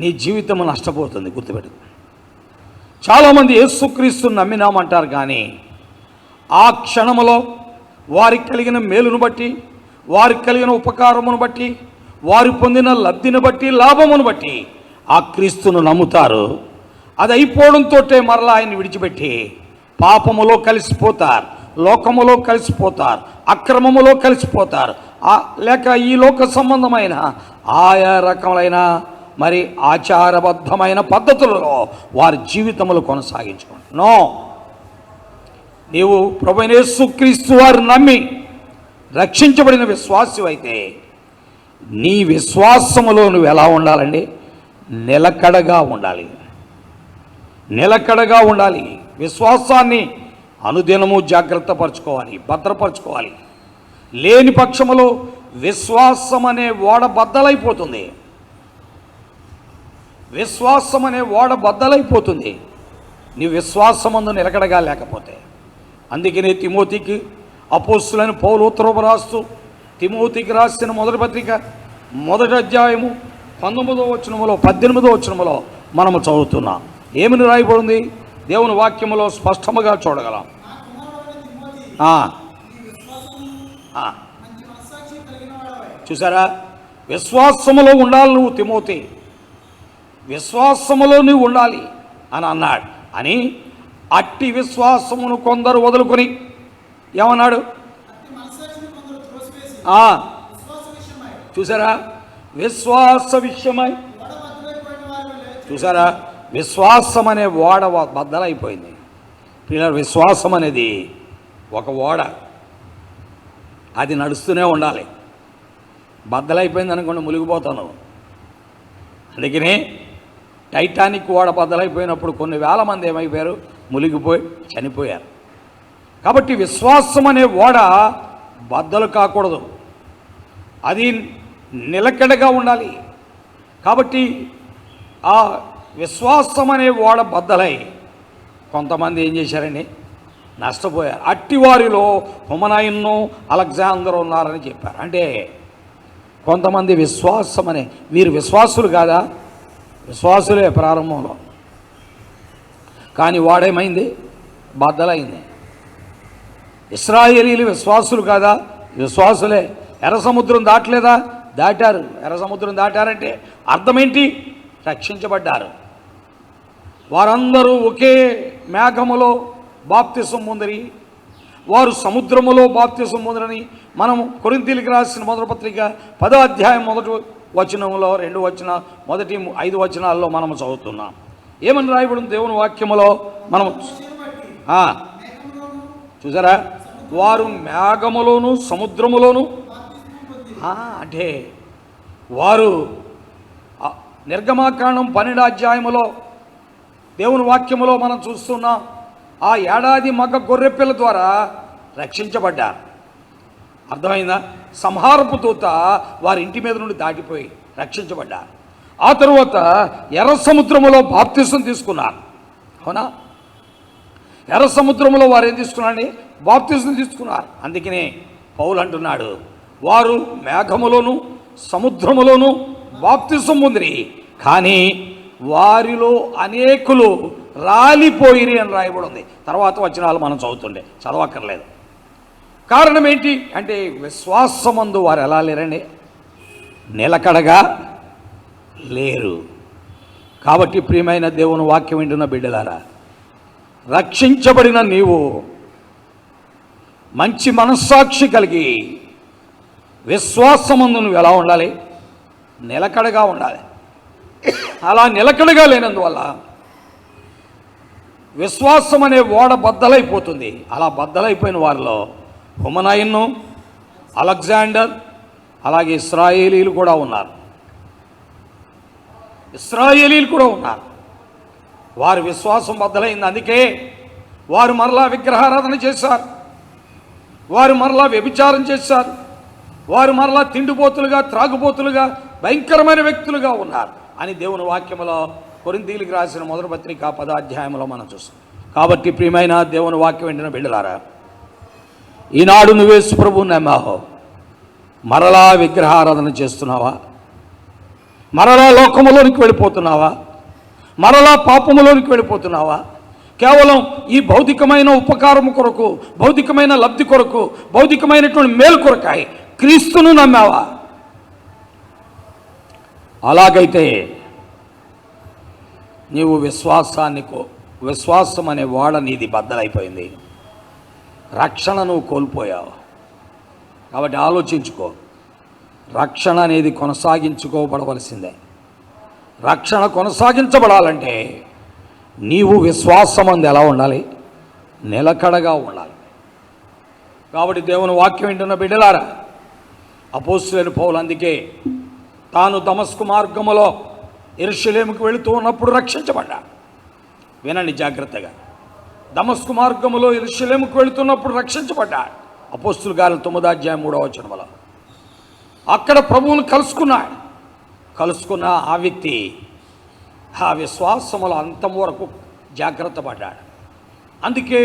నీ జీవితం నష్టపోతుంది. గుర్తుపెట్టు. చాలామంది యేసుక్రీస్తుని నమ్మినామంటారు, కానీ ఆ క్షణములో వారికి కలిగిన మేలును బట్టి, వారికి కలిగిన ఉపకారమును బట్టి, వారు పొందిన లబ్ధిని బట్టి, లాభమును బట్టి ఆ క్రీస్తును నమ్ముతారు. అది అయిపోవడంతో మరలా ఆయన్ని విడిచిపెట్టి పాపములో కలిసిపోతారు, లోకములో కలిసిపోతారు, అక్రమములో కలిసిపోతారు, లేక ఈ లోక సంబంధమైన ఆయా రకములైన మరి ఆచారబద్ధమైన పద్ధతులలో వారి జీవితములు కొనసాగించుకోండి. నో, నీవు ప్రభువైన యేసుక్రీస్తు వారు నమ్మి రక్షించబడిన విశ్వాసి అయితే నీ విశ్వాసములో నువ్వు ఎలా ఉండాలండి? నిలకడగా ఉండాలి, నిలకడగా ఉండాలి. విశ్వాసాన్ని అనుదినము జాగ్రత్త పరచుకోవాలి, భద్రపరచుకోవాలి. లేని పక్షములో విశ్వాసం అనే ఓడ బద్దలైపోతుంది, విశ్వాసం అనే ఓడ బద్దలైపోతుంది నీ విశ్వాసమందు నిలకడగా లేకపోతే. అందుకనే తిమోతికి అపోస్తులైన పౌలు ఉత్తరము రాస్తూ తిమోతికి రాసిన మొదటి పత్రిక 1వ అధ్యాయము 19వ వచనములో 18వ వచనములో మనము చదువుతున్నాం. ఏమని రాయబడింది? దేవుని వాక్యములో స్పష్టముగా చూడగలం. చూసారా? విశ్వాసములో ఉండాలి నువ్వు తిమోతి, విశ్వాసములో నువ్వు ఉండాలి అని అన్నాడు. అని అట్టి విశ్వాసమును కొందరు వదులుకొని ఏమన్నాడు? చూసారా? విశ్వాస విషయమై, చూసారా? విశ్వాసం అనే ఓడ బద్దలైపోయింది. పిల్లలు, విశ్వాసం అనేది ఒక ఓడ, అది నడుస్తూనే ఉండాలి. బద్దలైపోయింది అనుకోండి, మునిగిపోతాను. అందుకనే టైటానిక్ ఓడ బద్దలైపోయినప్పుడు కొన్ని వేల మంది ఏమైపోయారు, మునిగిపోయి చనిపోయారు. కాబట్టి విశ్వాసం అనే ఓడ బద్దలు కాకూడదు, అది నిలకడగా ఉండాలి. కాబట్టి ఆ విశ్వాసం అనే ఓడ బద్దలై కొంతమంది ఏం చేశారండి, నష్టపోయారు. అట్టి వారిలో హుమనయను, అలెగ్జాండర్ ఉన్నారని చెప్పారు. అంటే కొంతమంది విశ్వాసం అనే, వీరు విశ్వాసులు కాదా? విశ్వాసులే ప్రారంభంలో, కానీ వాడేమైంది, బద్దలైంది. ఇశ్రాయేలీలు విశ్వాసులు కాదా? విశ్వాసులే. ఎర్ర సముద్రం దాటలేదా? దాటారు. ఎర్ర సముద్రం దాటారంటే అర్థమేంటి? రక్షించబడ్డారు. వారందరూ ఒకే మేఘములో బాప్తిసం పొందిరి, వారు సముద్రములో బాప్తిసం పొందిరని మనం కొరింథీయులకు రాసిన మొదటి పత్రిక 10వ అధ్యాయం 1వ వచనంలో 2 వచన మొదటి 5 వచనాల్లో మనం చదువుతున్నాం. ఏమని రాయబడింది దేవుని వాక్యములో? మనం చూసారా, వారు మేఘములోను సముద్రములోను, అంటే వారు నిర్గమాకాండం 12వ అధ్యాయములో దేవుని వాక్యములో మనం చూస్తున్నాం. ఆ ఏడాది మగ గొర్రెపిల్ల ద్వారా రక్షించబడ్డారు. అర్థమైందా? సంహారపు దూత వారి ఇంటి మీద నుండి దాటిపోయి రక్షించబడ్డారు. ఆ తరువాత ఎర్ర సముద్రములో బాప్తిసం తీసుకున్నారు. అవునా? ఎర్ర సముద్రంలో వారు ఏం తీసుకున్నారండి? బాప్తిసం తీసుకున్నారు. అందుకనే పౌలు అంటున్నాడు, వారు మేఘములోను సముద్రములోను బాప్తిసం పొందిరి, కానీ వారిలో అనేకులు రాలిపోయిరి అని రాయబడి ఉంది. తర్వాత వచనాలు మనం చదవక్కర్లేదు. కారణం ఏంటి అంటే, విశ్వాసమందు వారు ఎలా లేరండి? నిలకడగా లేరు. కాబట్టి ప్రియమైన దేవుని వాక్యం వింటున్న బిడ్డలారా, రక్షించబడిన నీవు మంచి మనస్సాక్షి కలిగి విశ్వాసమందు నువ్వు ఎలా ఉండాలి? నిలకడగా ఉండాలి. అలా నిలకడగా లేనందువల్ల విశ్వాసం అనే ఓడ బద్దలైపోతుంది. అలా బద్దలైపోయిన వారిలో హుమనయను, అలెగ్జాండర్, అలాగే ఇశ్రాయేలీలు కూడా ఉన్నారు. వారి విశ్వాసం బద్దలైంది. అందుకే వారు మరలా విగ్రహారాధన చేశారు, వారు మరలా వ్యభిచారం చేశారు, వారు మరలా తిండిపోతులుగా, త్రాగుపోతులుగా, భయంకరమైన వ్యక్తులుగా ఉన్నారు అని దేవుని వాక్యములో కొరింథీయులకు రాసిన మొదటి పత్రిక 10వ అధ్యాయంలో మనం చూస్తాం. కాబట్టి ప్రియమైన దేవుని వాక్యం వింటున్న బిడ్డలారా, ఈనాడు నువ్వు యేసు ప్రభువుని నమ్మావు, మరలా విగ్రహారాధన చేస్తున్నావా? మరలా లోకములోనికి వెళ్ళిపోతున్నావా? మరలా పాపములోనికి వెళ్ళిపోతున్నావా? కేవలం ఈ భౌతికమైన ఉపకారము కొరకు, భౌతికమైన లబ్ధి కొరకు, భౌతికమైనటువంటి మేలు కొరకాయి క్రీస్తును నమ్మావా? అలాగైతే నీవు విశ్వాసం అనే వాడ నీది బద్దలైపోయింది. రక్షణ నువ్వు కోల్పోయావు. కాబట్టి ఆలోచించుకో, రక్షణ అనేది కొనసాగించుకోబడవలసిందే. రక్షణ కొనసాగించబడాలంటే నీవు విశ్వాసమందు ఎలా ఉండాలి? నిలకడగా ఉండాలి. కాబట్టి దేవుని వాక్యం వింటున్న బిడ్డలారా, అపోస్తలుడైన పౌలు అందుకే తాను దమస్కు మార్గములో యెరూషలేముకు వెళుతూ ఉన్నప్పుడు రక్షించబడ్డాడు. వినండి జాగ్రత్తగా. దమస్కు మార్గములో యెరూషలేముకు వెళుతున్నప్పుడు రక్షించబడ్డాడు. అపోస్తలుల కార్యాలు 9వ అధ్యాయం 3వ వచనంలో అక్కడ ప్రభువును కలుసుకున్న ఆ వ్యక్తి ఆ విశ్వాసముల అంతం వరకు జాగ్రత్త పడ్డాడు. అందుకే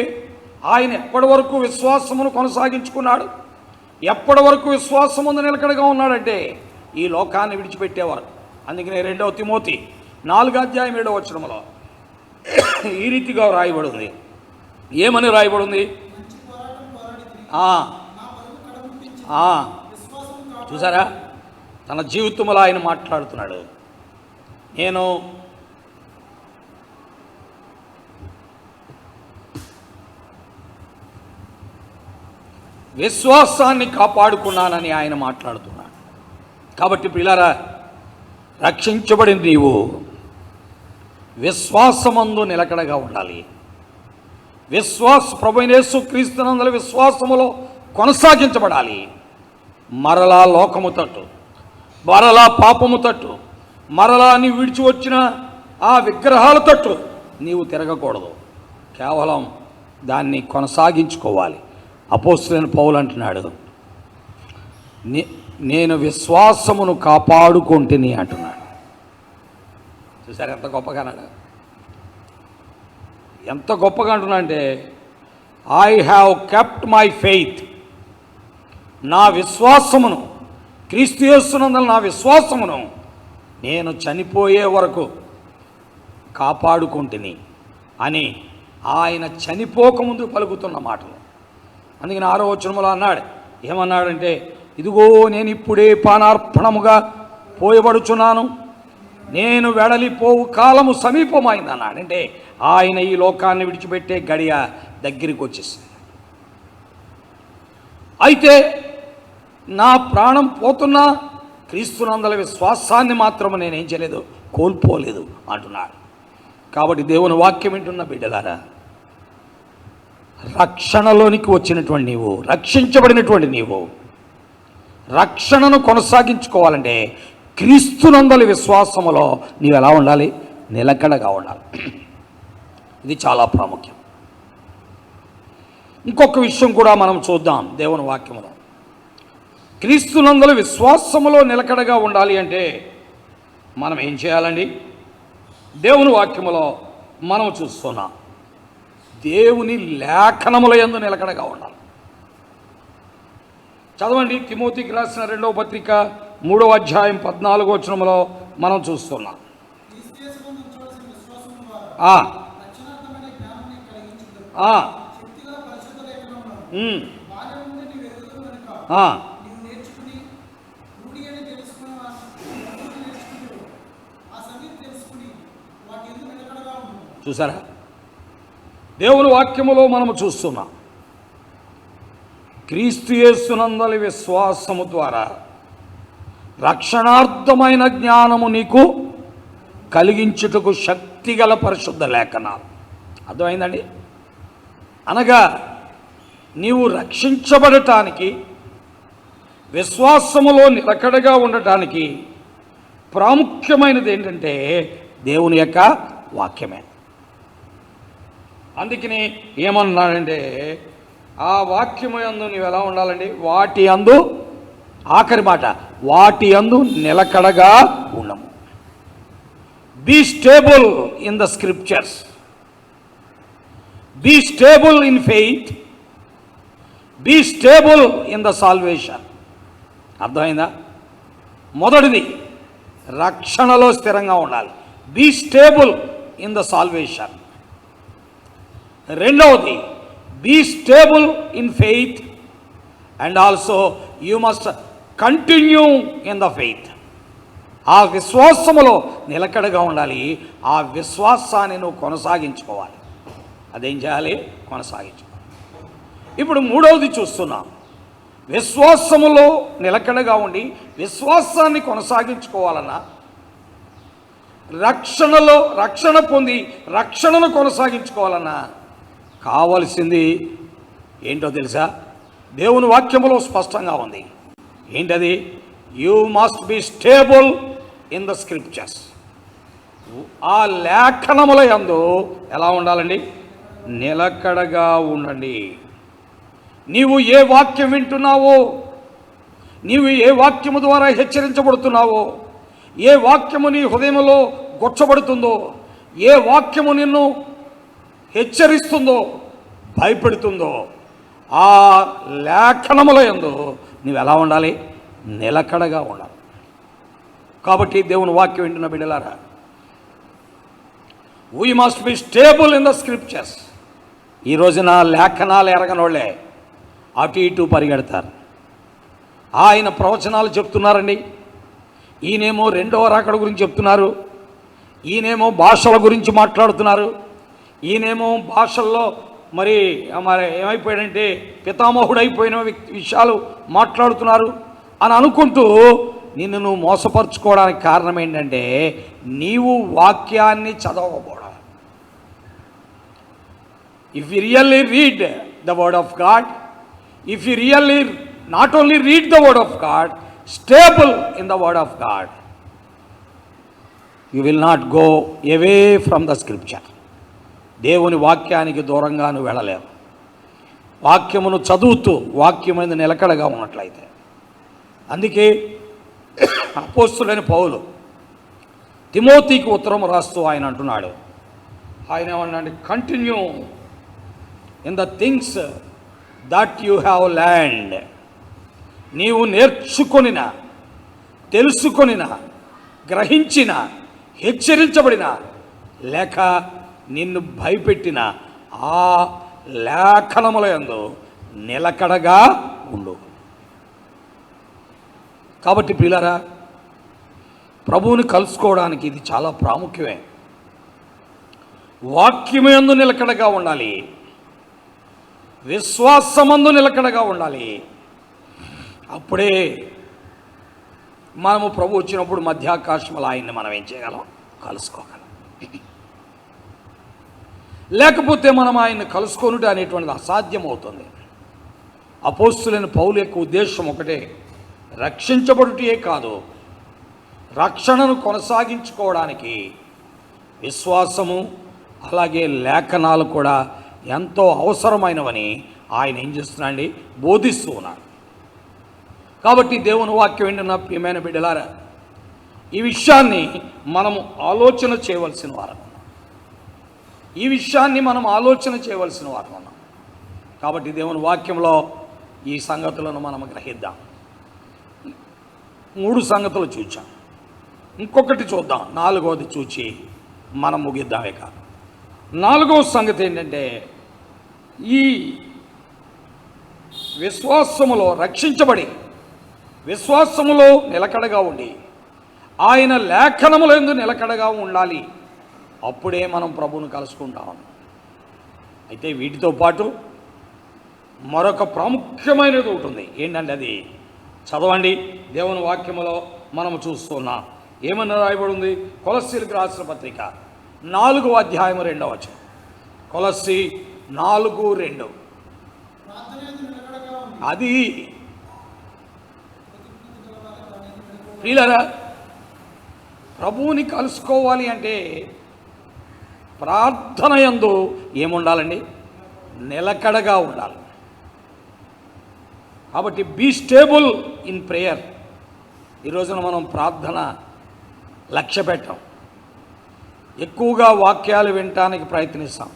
ఆయన ఎప్పటి వరకు విశ్వాసమును కొనసాగించుకున్నాడు, ఎప్పటి వరకు విశ్వాసం ముందు నిలకడగా ఉన్నాడంటే ఈ లోకాన్ని విడిచిపెట్టేవారు. అందుకనే 2వ తిమోతి 4వ అధ్యాయం 7వ వచనంలో ఈ రీతిగా రాయబడింది. ఏమని రాయబడింది? చూసారా, తన జీవితంలో ఆయన మాట్లాడుతున్నాడు. నేను విశ్వాసాన్ని కాపాడుకున్నానని ఆయన మాట్లాడుతున్నాడు. కాబట్టి ప్రియులారా, రక్షించబడిన నీవు విశ్వాసమందు నిలకడగా ఉండాలి. ప్రభువైన యేసుక్రీస్తునందు విశ్వాసములో కొనసాగించబడాలి. మరలా లోకము తట్టు, మరలా పాపము తట్టు, మరలా నీవు విడిచి వచ్చిన ఆ విగ్రహాల తట్టు నీవు తిరగకూడదు. కేవలం దాన్ని కొనసాగించుకోవాలి. అపోస్తలుడైన పౌలు అంటున్నాడు, నేను విశ్వాసమును కాపాడుకొంటిని అంటున్నాడు. చూసారు ఎంత గొప్పగా అన్నాడు, ఎంత గొప్పగా అంటున్నా అంటే, I have kept my faith, నా విశ్వాసమును, క్రీస్తు యేసునందు నా విశ్వాసమును నేను చనిపోయే వరకు కాపాడుకుంటుని అని ఆయన చనిపోకముందు పలుకుతున్న మాటలు. అందుకని 6వ వచనములో అన్నాడు, ఏమన్నాడంటే, ఇదిగో నేను ఇప్పుడే పానార్పణముగా పోయబడుచున్నాను, నేను వెడలిపోవు కాలము సమీపమైంది అన్నాడు. అంటే ఆయన ఈ లోకాన్ని విడిచిపెట్టే గడియ దగ్గరికి వచ్చేసింది. అయితే నా ప్రాణం పోతున్నా క్రీస్తునందల విశ్వాసాన్ని మాత్రం నేనేం చేయలేదు, కోల్పోలేదు అంటున్నాడు. కాబట్టి దేవుని వాక్యం వింటున్న బిడ్డలారా, రక్షణలోనికి వచ్చినటువంటి నీవు, రక్షించబడినటువంటి నీవు రక్షణను కొనసాగించుకోవాలంటే క్రీస్తునందలి విశ్వాసములో నీవు ఎలా ఉండాలి, నిలకడగా ఉండాలి. ఇది చాలా ప్రాముఖ్యం. ఇంకొక విషయం కూడా మనం చూద్దాం దేవుని వాక్యములో. క్రీస్తునందలి విశ్వాసములో నిలకడగా ఉండాలి అంటే మనం ఏం చేయాలండి? దేవుని వాక్యములో మనం చూస్తున్నాం, దేవుని లేఖనముల యందు నిలకడగా ఉండాలి. చదవండి, తిమోతికి రాసిన 2వ పత్రిక 3వ అధ్యాయం 14వ వచనములో మనం చూస్తున్నాం. చూసారా, దేవుని వాక్యములో మనము చూస్తున్నాం, క్రీస్తు యేసునందలి విశ్వాసము ద్వారా రక్షణార్థమైన జ్ఞానము నీకు కలిగించుటకు శక్తిగల పరిశుద్ధ లేఖనాలు. అర్థమైందండి? అనగా నీవు రక్షించబడటానికి, విశ్వాసములో నిలకడగా ఉండటానికి ప్రాముఖ్యమైనది ఏంటంటే దేవుని యొక్క వాక్యమే. అందుకని ఏమన్నాడంటే, ఆ వాక్యము యందు నీవు ఎలా ఉండాలండి? వాటి యందు, ఆఖరి మాట, వాటి యందు నిలకడగా ఉండము. Be stable in the scriptures, be stable in faith, be stable in the salvation. అర్థమైందా? మొదటిది రక్షణలో స్థిరంగా ఉండాలి, be stable in the salvation. రెండవది be stable in faith and also you must continue in the faith. ఆ విశ్వాసములో నిలకడగా ఉండాలి, ఆ విశ్వాసాన్ని నువ్వు కొనసాగించుకోవాలి. అదేం చేయాలి? కొనసాగించుకోవాలి. ఇప్పుడు మూడవది చూస్తున్నాం, విశ్వాసములో నిలకడగా ఉండి విశ్వాసాన్ని కొనసాగించుకోవాలన్నా, రక్షణ పొంది రక్షణను కొనసాగించుకోవాలన్నా కావలసింది ఏంటో తెలుసా? దేవుని వాక్యములో స్పష్టంగా ఉంది. ఏంటది? You must be stable in the scriptures. ఆ లేఖనముల యందు ఎలా ఉండాలండి? నిలకడగా ఉండండి. నీవు ఏ వాక్యం వింటున్నావో, నీవు ఏ వాక్యము ద్వారా హెచ్చరించబడుతున్నావో, ఏ వాక్యము నీ హృదయంలో గొచ్చబడుతుందో, ఏ వాక్యము నిన్ను హెచ్చరిస్తుందో, భయపెడుతుందో, ఆ లేఖనముల యందు నీవు ఎలా ఉండాలి? నిలకడగా ఉండాలి. కాబట్టి దేవుని వాక్యం వింటున్న బిడ్డలారా, we must be stable in the scriptures. ఈ రోజున లేఖనాలు ఎరగనోళ్లే అటు ఇటు పరిగెడతారు. ఆయన ప్రవచనాలు చెప్తున్నారండి, ఈయనేమో 2వ రాకడ గురించి చెప్తున్నారు, ఈయనేమో భాషల గురించి మాట్లాడుతున్నారు, ఈయనేమో భాషల్లో మరి ఏమైపోయాడంటే పితామహుడైపోయిన విషయాలు మాట్లాడుతున్నారు అని అనుకుంటూ నిన్ను నువ్వు మోసపరుచుకోవడానికి కారణం ఏంటంటే నీవు వాక్యాన్ని చదవకపోవడం. If you really read the word of God, if you really not only read the word of God, stable in the word of God, you will not go away from the scripture. దేవుని వాక్యానికి దూరంగా నువ్వు వెళ్ళలేవు. వాక్యమును చదువుతూ వాక్యం మీద నిలకడగా ఉన్నట్లయితే. అందుకే అపోస్తులైన పౌలు తిమోతికి ఉత్తరం రాస్తూ ఆయన అంటున్నాడు, ఆయన ఏమన్నాడు, continue in the things that you have learned. నీవు నేర్చుకొనిన, తెలుసుకొనిన, గ్రహించిన, హెచ్చరించబడిన లేక నిన్ను భయపెట్టిన ఆ లేఖనముల యందు నిలకడగా ఉండు. కాబట్టి ప్రియులారా, ప్రభువుని కలుసుకోవడానికి ఇది చాలా ప్రాముఖ్యమే. వాక్యమందు నిలకడగా ఉండాలి, విశ్వాసమందు నిలకడగా ఉండాలి. అప్పుడే మనము ప్రభు వచ్చినప్పుడు మధ్యాకాశములో ఆయన్ని మనం ఏం చేయగలం, కలుసుకోగలం. లేకపోతే మనం ఆయన్ని కలుసుకొనుట అనేటువంటిది అసాధ్యమవుతుంది. అపోస్తులైన పౌలు యొక్క ఉద్దేశం ఒకటే, రక్షించబడుటే కాదు, రక్షణను కొనసాగించుకోవడానికి విశ్వాసము అలాగే లేఖనాలు కూడా ఎంతో అవసరమైనవని ఆయన ఏం చేస్తున్నాడండి, బోధిస్తూ ఉన్నారు. కాబట్టి దేవుని వాక్యం ఏంటన్నా ప్రియమైన బిడ్డలారా, ఈ విషయాన్ని మనము ఆలోచన చేయవలసిన వారం ఉన్నాం. ఈ విషయాన్ని మనం ఆలోచన చేయవలసిన వారం ఉన్నాం. కాబట్టి దేవుని వాక్యంలో ఈ సంగతులను మనం గ్రహిద్దాం. 3 సంగతులు చూచాం, ఇంకొకటి చూద్దాం, 4వది చూచి మనం ముగిద్దామే కాదు. 4వ సంగతి ఏంటంటే, ఈ విశ్వాసములో రక్షించబడి విశ్వాసములో నిలకడగా ఉండి ఆయన లేఖనములందు నిలకడగా ఉండాలి. అప్పుడే మనం ప్రభువును కలుసుకుంటాం. అయితే వీటితో పాటు మరొక ప్రాముఖ్యమైనది ఉంటుంది. ఏంటంటే అది చదవండి. దేవుని వాక్యములో మనము చూస్తున్నాం. ఏమన్నా రాయబడి ఉంది? కొలస్సీలకు రాసిన పత్రిక 4వ అధ్యాయము 2వ వచనం. కొలస్సీ 4:2. అది ప్రియులారా, ప్రభువుని కలుసుకోవాలి అంటే ప్రార్థన యందు ఏముండాలండి? నిలకడగా ఉండాలి. కాబట్టి బీ స్టేబుల్ ఇన్ ప్రేయర్. ఈరోజున మనం ప్రార్థన లక్ష్య పెట్టాం. ఎక్కువగా వాక్యాలు వినటానికి ప్రయత్నిస్తాం.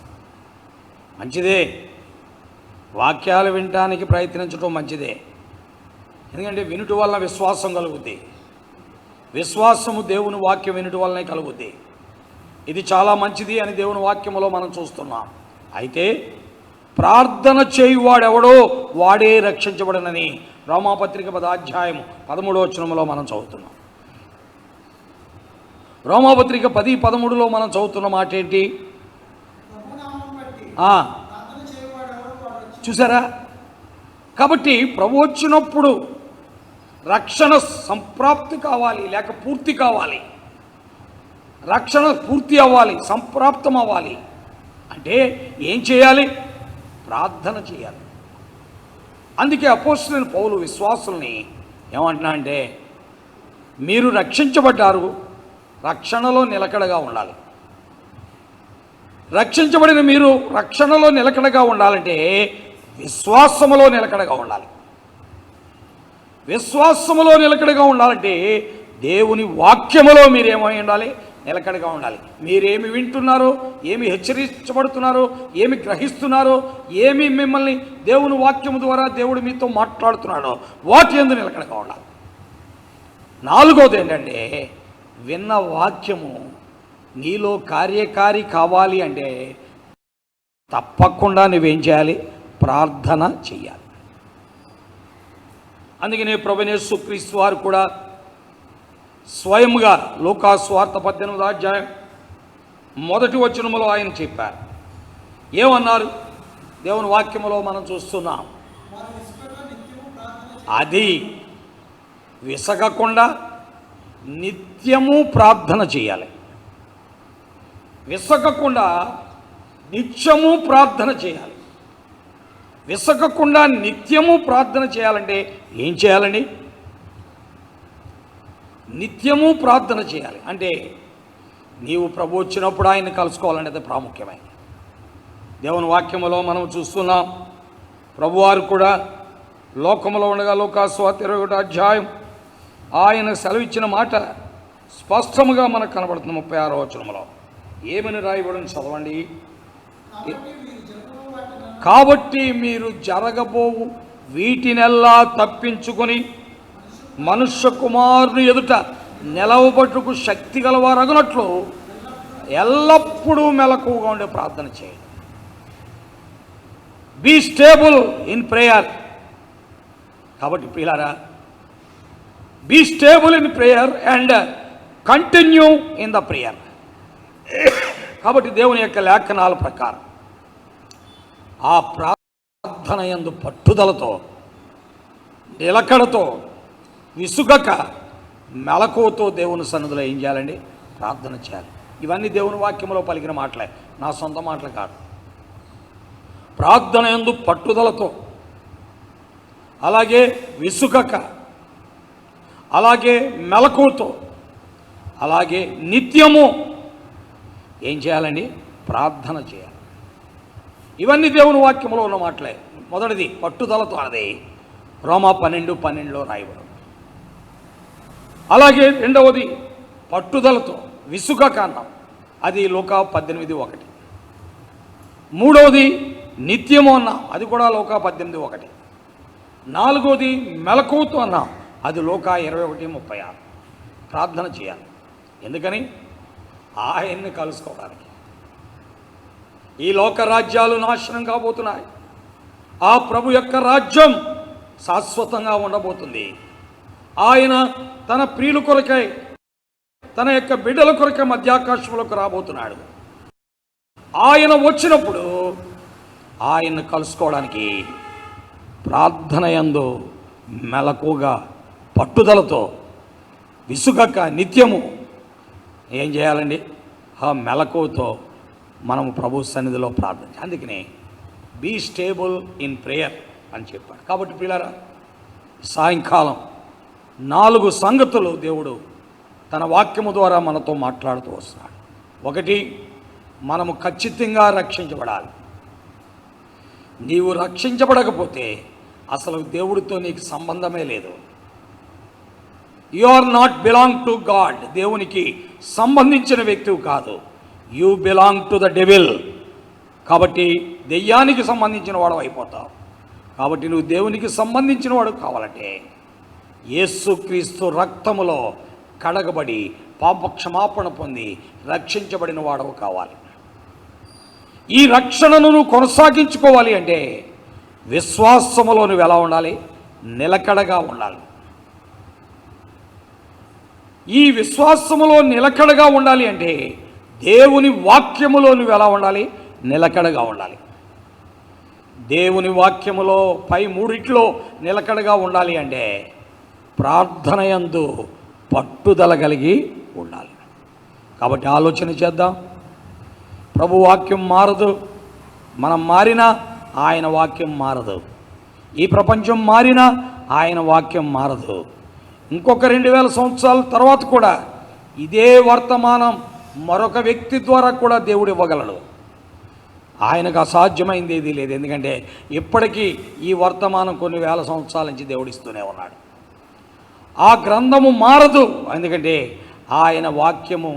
మంచిదే, వాక్యాలు వినటానికి ప్రయత్నించడం మంచిదే. ఎందుకంటే వినుట వలన విశ్వాసం కలుగుద్ది. విశ్వాసము దేవుని వాక్యం వినుట వలనే కలుగుద్ది. ఇది చాలా మంచిది అని దేవుని వాక్యములో మనం చూస్తున్నాం. అయితే ప్రార్థన చేయువాడెవడో వాడే రక్షించబడనని రోమాపత్రిక 10వ అధ్యాయం 13వ వచనంలో మనం చదువుతున్నాం. రోమాపత్రిక 10:13లో మనం చదువుతున్న మాట ఏంటి? చూసారా? కాబట్టి ప్రభు వచ్చినప్పుడు రక్షణ సంప్రాప్తి కావాలి, లేక పూర్తి కావాలి. రక్షణ పూర్తి అవ్వాలి, సంప్రాప్తం అవ్వాలి అంటే ఏం చేయాలి? ప్రార్థన చేయాలి. అందుకే అపోస్తలుడైన పౌలు విశ్వాసుల్ని ఏమంటున్నా అంటే, మీరు రక్షించబడ్డారు, రక్షణలో నిలకడగా ఉండాలి. రక్షించబడిన మీరు రక్షణలో నిలకడగా ఉండాలంటే విశ్వాసములో నిలకడగా ఉండాలి. విశ్వాసములో నిలకడగా ఉండాలంటే దేవుని వాక్యములో మీరేమై ఉండాలి? నిలకడగా ఉండాలి. మీరేమి వింటున్నారో, ఏమి హెచ్చరించబడుతున్నారో, ఏమి గ్రహిస్తున్నారో, ఏమి మిమ్మల్ని దేవుని వాక్యము ద్వారా దేవుడు మీతో మాట్లాడుతున్నాడో వాటి యందు నిలకడగా ఉండాలి. 4వది ఏంటంటే, విన్న వాక్యము నీలో కార్యకారి కావాలి అంటే తప్పకుండా నువ్వేం చేయాలి? ప్రార్థన చెయ్యాలి. అందుకనే ప్రభువైన యేసుక్రీస్తు వారు కూడా స్వయముగా లూకా సువార్త 18వ అధ్యాయం 1వ వచనములో ఆయన చెప్పారు. ఏమన్నారు? దేవుని వాక్యములో మనం చూస్తున్నాం. అది విసగకుండా నిత్యము ప్రార్థన చేయాలి. విసగకుండా నిత్యము ప్రార్థన చేయాలి. విసగకుండా నిత్యము ప్రార్థన చేయాలంటే ఏం చేయాలండి? నిత్యము ప్రార్థన చేయాలి అంటే నీవు ప్రభు వచ్చినప్పుడు ఆయన్ని కలుసుకోవాలనేది ప్రాముఖ్యమైనది. దేవుని వాక్యములో మనం చూస్తున్నాం, ప్రభువారు కూడా లోకములో ఉండగా లోకాస్వార్త 21వ అధ్యాయం ఆయన సెలవిచ్చిన మాట స్పష్టముగా మనకు కనబడుతుంది. 36వ వచనములో ఏమని రాయబడిన చదవండి. కాబట్టి మీరు జరగబోవు వీటినెల్లా తప్పించుకొని మనుష్య కుమారుని ఎదుట నిలవబట్టుకు శక్తి గలవారగునట్లు ఎల్లప్పుడూ మెలకువగా ఉండే ప్రార్థన చేయండి. Be stable in prayer. కాబట్టి ప్రియులారా, be stable in prayer and continue in the prayer. కాబట్టి దేవుని యొక్క లేఖనాల ప్రకారం ఆ ప్రార్థన యందు పట్టుదలతో, నిలకడతో, విసుగక, మెలకువతో దేవుని సన్నిధిలో ఏం చేయాలండి? ప్రార్థన చేయాలి. ఇవన్నీ దేవుని వాక్యంలో పలికిన మాటలే, నా సొంత మాటలు కాదు. ప్రార్థన యందు పట్టుదలతో, అలాగే విసుగక, అలాగే మెలకువతో, అలాగే నిత్యము ఏం చేయాలండి? ప్రార్థన చేయాలి. ఇవన్నీ దేవుని వాక్యంలో ఉన్న మాటలే. మొదటిది పట్టుదలతో అన్నది రోమా 12:12లో రాయబడింది. అలాగే రెండవది పట్టుదలతో విసుగక అన్నాం, అది లూకా 18:1. మూడవది నిత్యము అన్నాం, అది కూడా లూకా 18:1. నాలుగవది మెలకువతో అన్నాం, అది లూకా 21:36. ప్రార్థన చేయాలి. ఎందుకని? ఆయన్ని కలుసుకోవడానికి. ఈ లోక రాజ్యాలు నాశనం కాబోతున్నాయి. ఆ ప్రభు యొక్క రాజ్యం శాశ్వతంగా ఉండబోతుంది. ఆయన తన ప్రియుల కొరకై, తన యొక్క బిడ్డల కొరకై మధ్యాకాశంలోకి రాబోతున్నాడు. ఆయన వచ్చినప్పుడు ఆయన్ని కలుసుకోవడానికి ప్రార్థన యందు మెలకుగా, పట్టుదలతో, విసుగక నిత్యము ఏం చేయాలండి? ఆ మెలకువతో మనము ప్రభు సన్నిధిలో ప్రార్థన. అందుకనే బీ స్టేబుల్ ఇన్ ప్రేయర్ అని చెప్పాడు. కాబట్టి పిల్లరా, సాయంకాలం 4 సంగతులు దేవుడు తన వాక్యము ద్వారా మనతో మాట్లాడుతూ వస్తున్నాడు. ఒకటి, మనము ఖచ్చితంగా రక్షించబడాలి. నీవు రక్షించబడకపోతే అసలు దేవుడితో నీకు సంబంధమే లేదు. You are not belong to God. దేవునికి సంబంధించిన వ్యక్తివి కాదు. You belong to the devil. కాబట్టి దెయ్యానికి సంబంధించిన వాడు అయిపోతావు. కాబట్టి నువ్వు దేవునికి సంబంధించిన వాడు కావాలంటే యేసుక్రీస్తు రక్తములో కడగబడి పాప క్షమాపణ పొంది రక్షించబడిన వాడవు కావాలి. ఈ రక్షణను నువ్వు కొనసాగించుకోవాలి అంటే విశ్వాసములో నువ్వు ఎలా ఉండాలి? నిలకడగా ఉండాలి. ఈ విశ్వాసములో నిలకడగా ఉండాలి అంటే దేవుని వాక్యములో నువ్వు ఎలా ఉండాలి? నిలకడగా ఉండాలి. దేవుని వాక్యములో పై మూడిట్లో నిలకడగా ఉండాలి అంటే ప్రార్థన యందు పట్టుదల కలిగి ఉండాలి. కాబట్టి ఆలోచన చేద్దాం. ప్రభు వాక్యం మారదు. మనం మారినా ఆయన వాక్యం మారదు. ఈ ప్రపంచం మారినా ఆయన వాక్యం మారదు. ఇంకొక 2000 సంవత్సరాల తర్వాత కూడా ఇదే వర్తమానం మరొక వ్యక్తి ద్వారా కూడా దేవుడు ఇవ్వగలడు. ఆయనకు అసాధ్యమైంది ఏదీ లేదు. ఎందుకంటే ఇప్పటికీ ఈ వర్తమానం కొన్ని వేల సంవత్సరాల నుంచి దేవుడిస్తూనే ఉన్నాడు. ఆ గ్రంథము మారదు. ఎందుకంటే ఆయన వాక్యము,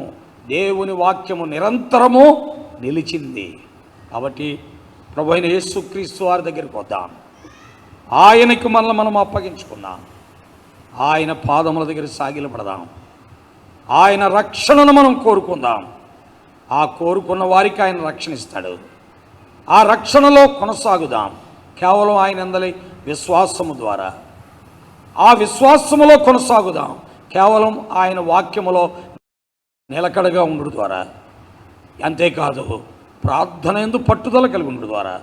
దేవుని వాక్యము నిరంతరము నిలిచింది. కాబట్టి ప్రభు అయిన యేసుక్రీస్తు వారి దగ్గరికి వద్దాం. ఆయనకి మనల్ని మనం అప్పగించుకుందాం. ఆయన పాదముల దగ్గర సాగిలపడదాం. ఆయన రక్షణను మనం కోరుకుందాం. ఆ కోరుకున్న వారికి ఆయన రక్షణ ఇస్తాడు. ఆ రక్షణలో కొనసాగుదాం. కేవలం ఆయన అందలి విశ్వాసము ద్వారా. ఆ విశ్వాసములో కొనసాగుదాం. కేవలం ఆయన వాక్యములో నిలకడగా ఉండు ద్వారా. అంతేకాదు, ప్రార్థన యందు పట్టుదల కలిగి ఉండు ద్వారా.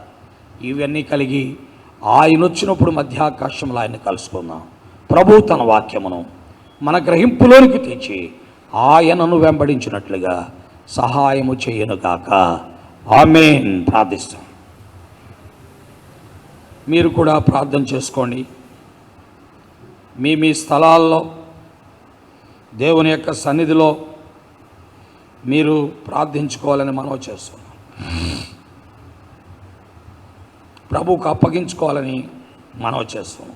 ఇవన్నీ కలిగి ఆయన వచ్చినప్పుడు మధ్యాకాశంలో ఆయన్ని కలుసుకుందాం. ప్రభు తన వాక్యమును మన గ్రహింపులోనికి తెచ్చి ఆయనను వెంబడించినట్లుగా సహాయము చేయనుగాక. ఆమేన్. ప్రార్థిస్తాం. మీరు కూడా ప్రార్థన చేసుకోండి. మీ స్థలాల్లో దేవుని యొక్క సన్నిధిలో మీరు ప్రార్థించుకోవాలని మనవి చేస్తున్నాం. ప్రభువుకు అప్పగించుకోవాలని మనవి చేస్తున్నాం.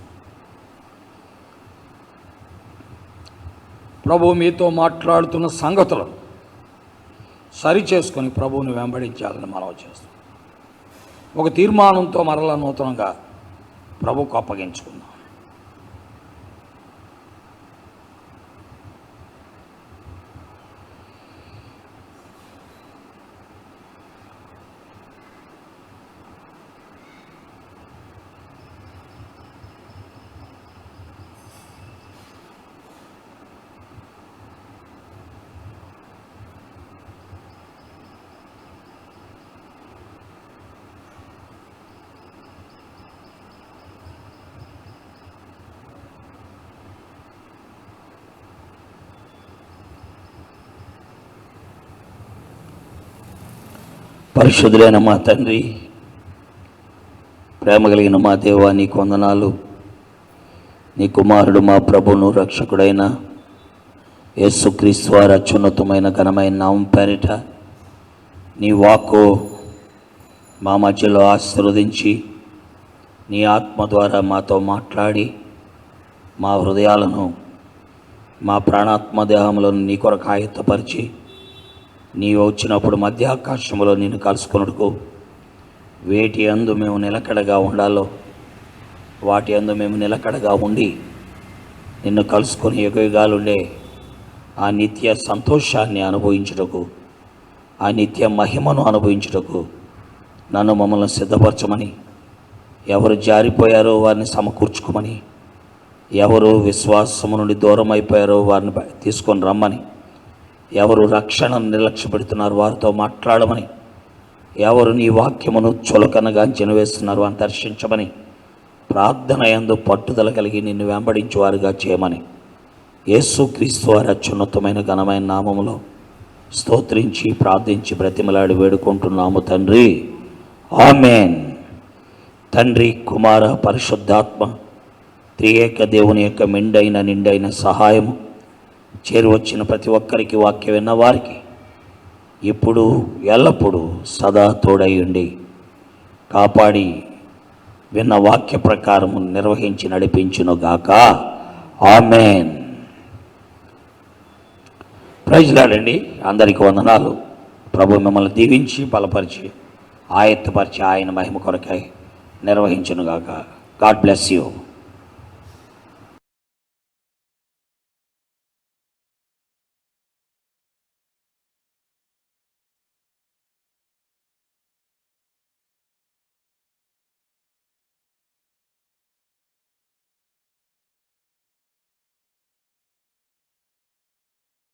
ప్రభువు మీతో మాట్లాడుతున్న సంగతులను సరి చేసుకొని ప్రభువుని వెంబడించాలని మనవి చేస్తున్నాం. ఒక తీర్మానంతో మరలా నూతనంగా ప్రభువుకు అప్పగించుకుందాం. పరిశుద్ధులైన మా తండ్రి, ప్రేమ కలిగిన మా దేవా, నీకు వందనాలు. నీ కుమారుడు మా ప్రభువును రక్షకుడైన యేసుక్రీస్తు వారి అత్యున్నతమైన ఘనమైన నామం పేరిట నీ వాక్కు మా మధ్యలో ఆశీర్వదించి నీ ఆత్మ ద్వారా మాతో మాట్లాడి మా హృదయాలను మా ప్రాణాత్మ దేహములను నీ కొరకు ఆయత్తపరిచి నీవు వచ్చినప్పుడు మధ్యాకాశంలో నిన్ను కలుసుకొనుటకు వేటి యందు మేము నిలకడగా ఉండాలో వాటి యందు మేము నిలకడగా ఉండి నిన్ను కలుసుకొని యుగయుగాలుండే ఆ నిత్య సంతోషాన్ని అనుభవించుటకు, ఆ నిత్య మహిమను అనుభవించుటకు నన్ను మమ్మల్ని సిద్ధపరచమని, ఎవరు జారిపోయారో వారిని సమకూర్చుకోమని, ఎవరు విశ్వాసము నుండి దూరం అయిపోయారో వారిని తీసుకొని రమ్మని, ఎవరు రక్షణను నిర్లక్ష్యపెడుతున్నారు వారితో మాట్లాడమని, ఎవరు నీ వాక్యమును చులకనగా చినవేస్తున్నారు అని దర్శించమని, ప్రార్థన యందు పట్టుదల కలిగి నిన్ను వెంబడించువారుగా చేయమని యేసుక్రీస్తు వారి అత్యున్నతమైన ఘనమైన నామములో స్తోత్రించి ప్రార్థించి బ్రతిమలాడి వేడుకుంటున్నాము తండ్రి. ఆమేన్. తండ్రి, కుమార, పరిశుద్ధాత్మ త్రియేక దేవుని యొక్క నిండైన సహాయము చేరువచ్చిన ప్రతి ఒక్కరికి, వాక్యం విన్న వారికి ఇప్పుడు ఎల్లప్పుడూ సదా తోడై ఉండి కాపాడి విన్న వాక్య ప్రకారము నిర్వహించి నడిపించునుగాక. ఆమేన్. ప్రైజ్ లార్డ్ అండి. అందరికీ వందనాలు. ప్రభు మిమ్మల్ని దీవించి బలపరిచి ఆయత్తపరిచి ఆయన మహిమ కొరకై నిర్వహించునుగాక. God bless you.